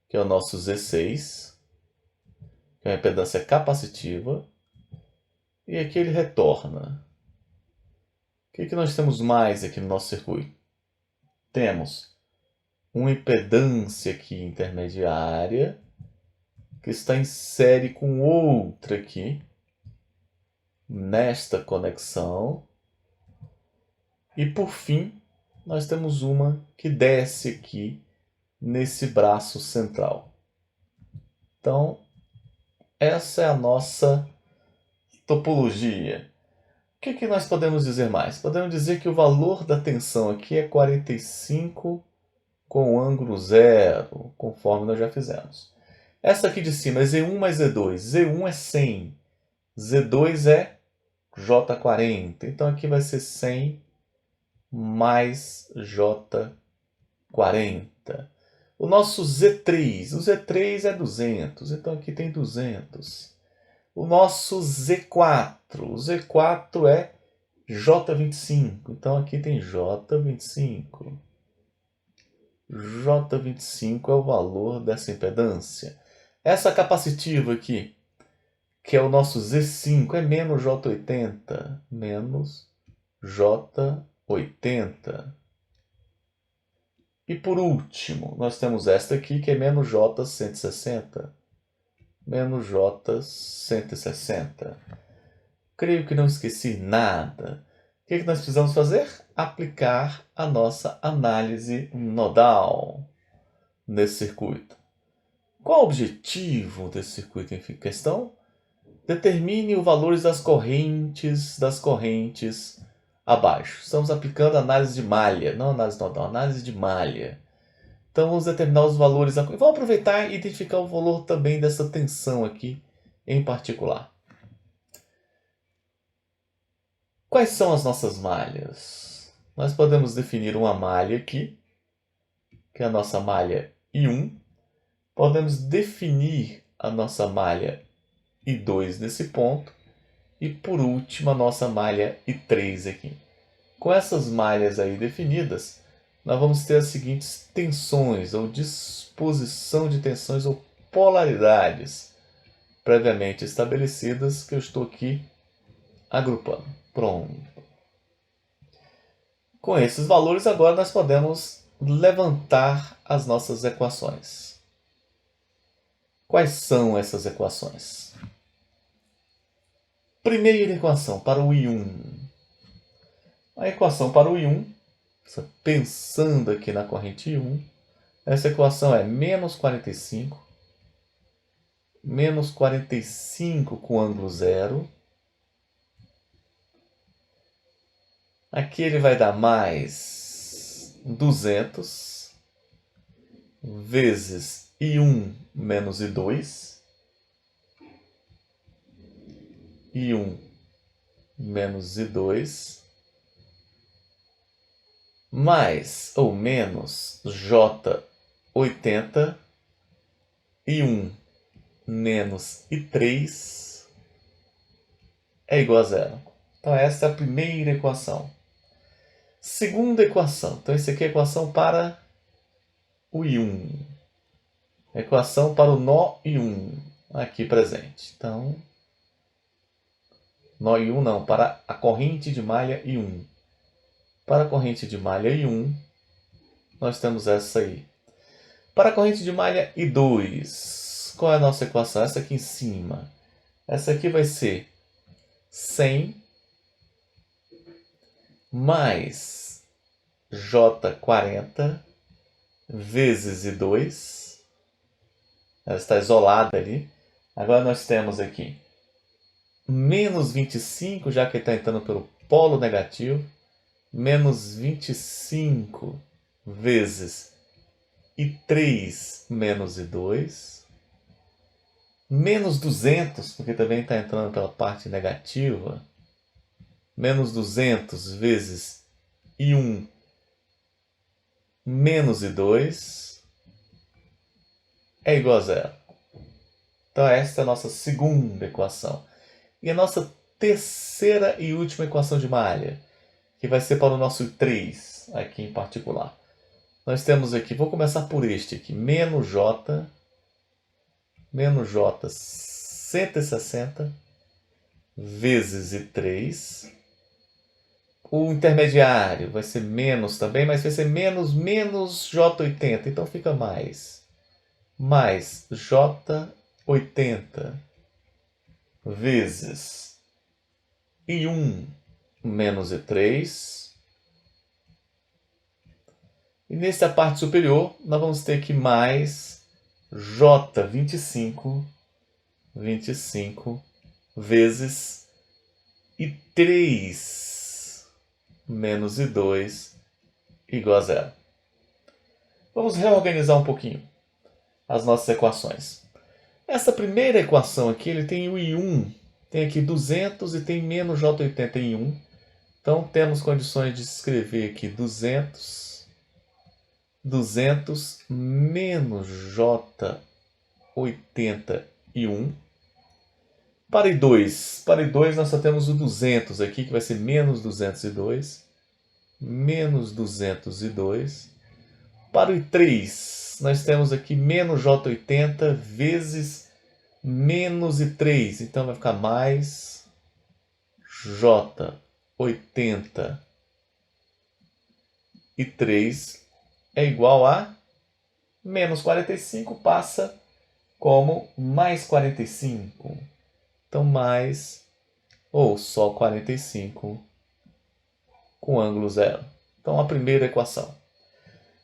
que é o nosso Z6, que é uma impedância capacitiva. E aqui ele retorna. O que nós temos mais aqui no nosso circuito? Temos uma impedância aqui intermediária, que está em série com outra aqui, nesta conexão. E por fim, nós temos uma que desce aqui nesse braço central. Então, essa é a nossa topologia. O que nós podemos dizer mais? Podemos dizer que o valor da tensão aqui é 45 com ângulo zero, conforme nós já fizemos. Essa aqui de cima é Z1 mais Z2. Z1 é 100. Z2 é J40. Então aqui vai ser 100 mais J40. O nosso Z3. O Z3 é 200. Então aqui tem 200. O nosso Z4. O Z4 é J25. Então aqui tem J25. J25 é o valor dessa impedância. Essa capacitiva aqui, que é o nosso Z5, é menos J80. Menos J80. E por último, nós temos esta aqui, que é menos J160. Menos J160. Creio que não esqueci nada. O que nós precisamos fazer? Aplicar a nossa análise nodal nesse circuito. Qual o objetivo desse circuito em questão? Determine os valores das correntes abaixo. Estamos aplicando a análise de malha, não análise nodal, análise de malha. Então vamos determinar os valores. Vamos aproveitar e identificar o valor também dessa tensão aqui em particular. Quais são as nossas malhas? Nós podemos definir uma malha aqui, que é a nossa malha I1. Podemos definir a nossa malha I2 nesse ponto. E por último, a nossa malha I3 aqui. Com essas malhas aí definidas, nós vamos ter as seguintes tensões, ou disposição de tensões, ou polaridades previamente estabelecidas, que eu estou aqui agrupando. Pronto. Com esses valores, agora nós podemos levantar as nossas equações. Quais são essas equações? Primeira equação para o I1. A equação para o I1, pensando aqui na corrente I1, essa equação é menos 45 com ângulo zero. Aqui ele vai dar mais 200 vezes I1 menos I2. I1 menos I2 mais ou menos J80 I1 menos I3 é igual a zero. Então essa é a primeira equação. Segunda equação. Então essa aqui é a equação para o I1. Equação para o nó I1 aqui presente. Então, nó I1 não, para a corrente de malha I1. Para a corrente de malha I1, nós temos essa aí. Para a corrente de malha I2, qual é a nossa equação? Essa aqui em cima. Essa aqui vai ser 100 mais J40 vezes I2. Ela está isolada ali. Agora nós temos aqui menos 25, já que ele está entrando pelo polo negativo. Menos 25 vezes I3 menos I2. Menos 200, porque também está entrando pela parte negativa. Menos 200 vezes I1 menos I2 é igual a zero. Então esta é a nossa segunda equação. E a nossa terceira e última equação de malha, que vai ser para o nosso I3, aqui em particular. Nós temos aqui, vou começar por este aqui, menos J 160 vezes I3. O intermediário vai ser menos também, mas vai ser menos J80, então fica mais J80 vezes I1 menos I3. E nesta parte superior, nós vamos ter aqui mais J25 vezes I3 menos I2 igual a zero. Vamos reorganizar um pouquinho as nossas equações. Essa primeira equação aqui, ele tem o I1, tem aqui 200 e tem menos J80 em 1. Então temos condições de escrever aqui 200 menos J81. Para I2 nós só temos o 200 aqui, que vai ser menos 202. Menos 202. Para o I3, nós temos aqui menos J80 vezes menos I3. Então vai ficar mais J80 I3 é igual a menos 45, passa como mais 45. Então mais ou só 45 com ângulo zero. Então a primeira equação.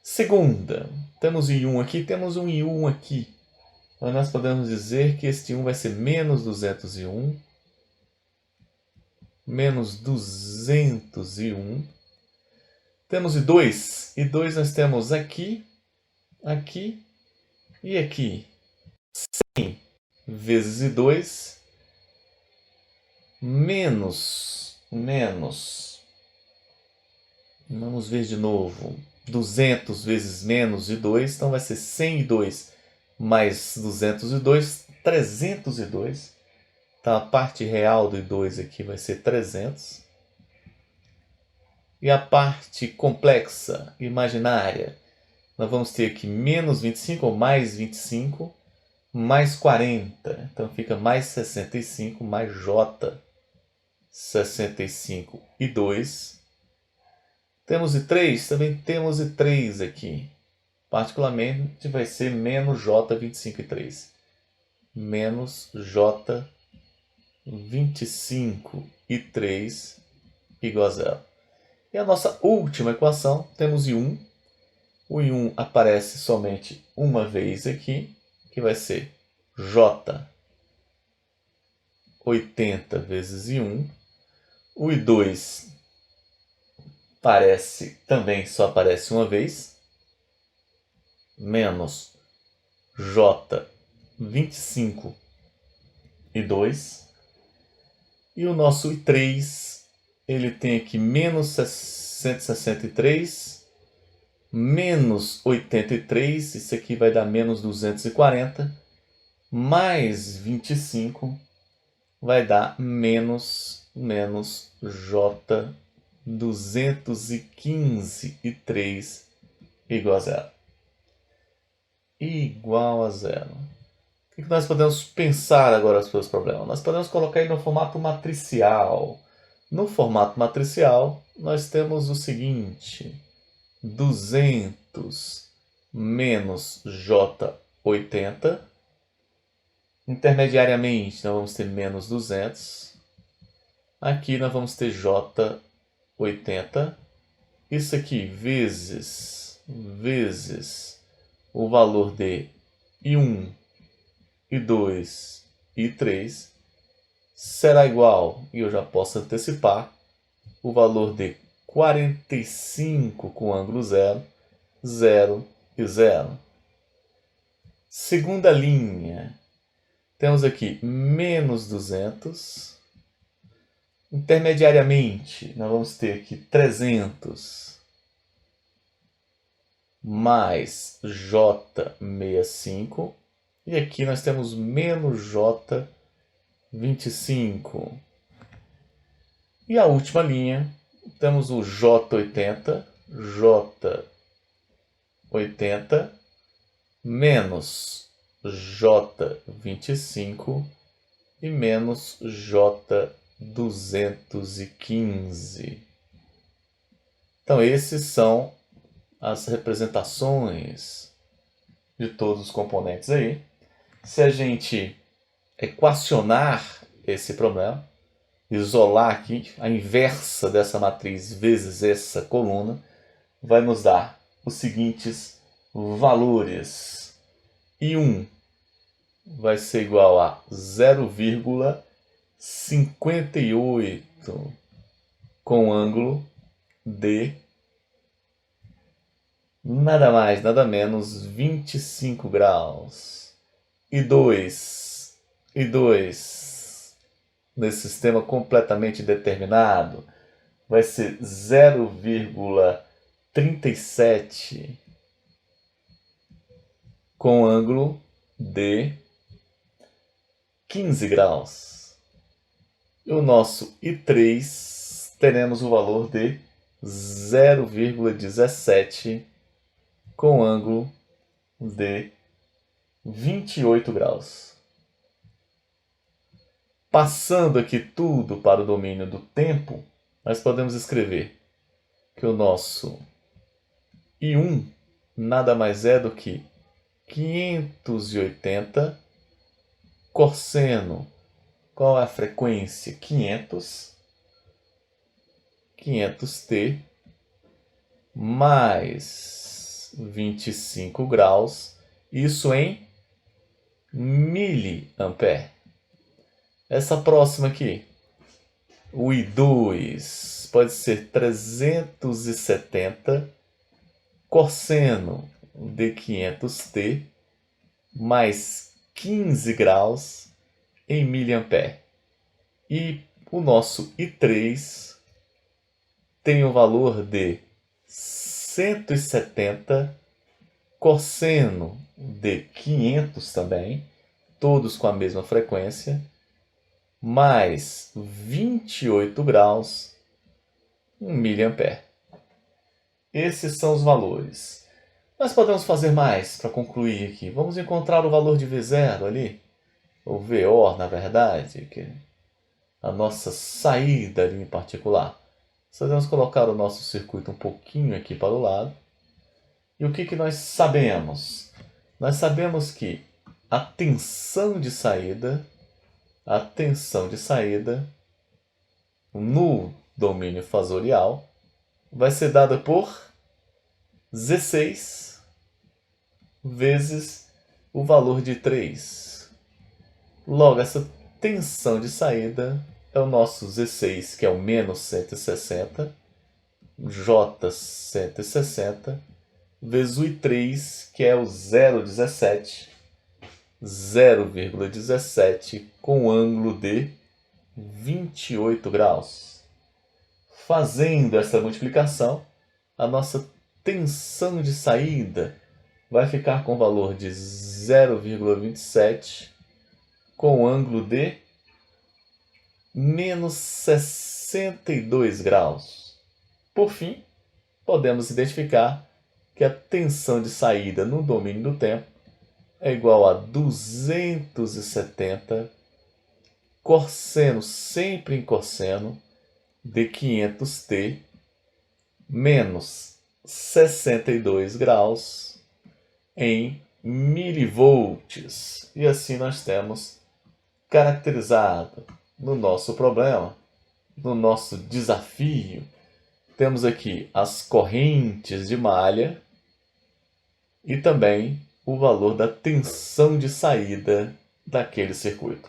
Segunda, temos I1 aqui, temos um I1 aqui. Então nós podemos dizer que este 1 vai ser menos 201. Menos 201. Temos I2. I2 nós temos aqui, aqui e aqui. 100 vezes I2 menos. Vamos ver de novo. 200 vezes menos I2, então vai ser 100 I2 mais 202, 302. Então a parte real do I2 aqui vai ser 300. E a parte complexa, imaginária, nós vamos ter aqui menos 25 ou mais 25, mais 40. Então fica mais 65, mais J 65 e 2. Temos I3, também temos I3 aqui. Particularmente vai ser menos J 25 e 3. Menos J 25 e 3 igual a zero. E a nossa última equação, temos I1. O I1 aparece somente uma vez aqui, que vai ser J 80 vezes I1. O I2 só aparece uma vez, menos J 25 e 2. E o nosso I3, ele tem aqui menos 163, menos 83, isso aqui vai dar menos 240, mais 25 vai dar menos J 215 e 3 igual a zero. Igual a zero. O que nós podemos pensar agora sobre os problemas? Nós podemos colocar ele no formato matricial. No formato matricial, nós temos o seguinte: 200 menos J80. Intermediariamente, nós vamos ter menos 200. Aqui nós vamos ter J80. Isso aqui vezes o valor de I1, I2 e I3 será igual, e eu já posso antecipar, o valor de 45 com ângulo zero, 0 e 0. Segunda linha, temos aqui menos 200. Intermediariamente, nós vamos ter aqui 300 mais J65. E aqui nós temos menos J25. E a última linha, temos o J80, J80 menos J25 e menos J215. Então, esses são as representações de todos os componentes aí. Se a gente equacionar esse problema, isolar aqui a inversa dessa matriz vezes essa coluna, vai nos dar os seguintes valores. I1 vai ser igual a 0,58 com ângulo de nada mais, nada menos 25 graus. I2 nesse sistema completamente determinado vai ser 0,37 com ângulo de 15 graus. E o nosso I3 teremos o valor de 0,17 com ângulo de 28 graus. Passando aqui tudo para o domínio do tempo, nós podemos escrever que o nosso I1 nada mais é do que 580 cosseno. Qual é a frequência? 500t mais 25 graus, isso em miliampere. Essa próxima aqui, o I2 pode ser 370 cosseno de 500t mais 15 graus em miliampere. E o nosso I3 tem o valor de 170 cosseno de 500 também, todos com a mesma frequência, mais 28 graus em miliampere. Esses são os valores. Nós podemos fazer mais para concluir aqui. Vamos encontrar o valor de V0 ali, ou VO, na verdade, que é a nossa saída ali em particular. Podemos colocar o nosso circuito um pouquinho aqui para o lado. E o que nós sabemos? Nós sabemos que a tensão de saída no domínio fasorial vai ser dada por Z6 vezes o valor de 3. Logo, essa tensão de saída é o nosso Z6, que é o menos 160, J160, vezes o I3, que é o 0,17 com ângulo de 28 graus. Fazendo essa multiplicação, a nossa tensão de saída vai ficar com o valor de 0,27 com ângulo de menos 62 graus. Por fim, podemos identificar que a tensão de saída no domínio do tempo é igual a 270 cosseno, sempre em cosseno, de 500t menos 62 graus em milivolts. E assim nós temos caracterizado no nosso problema, no nosso desafio, temos aqui as correntes de malha e também o valor da tensão de saída daquele circuito.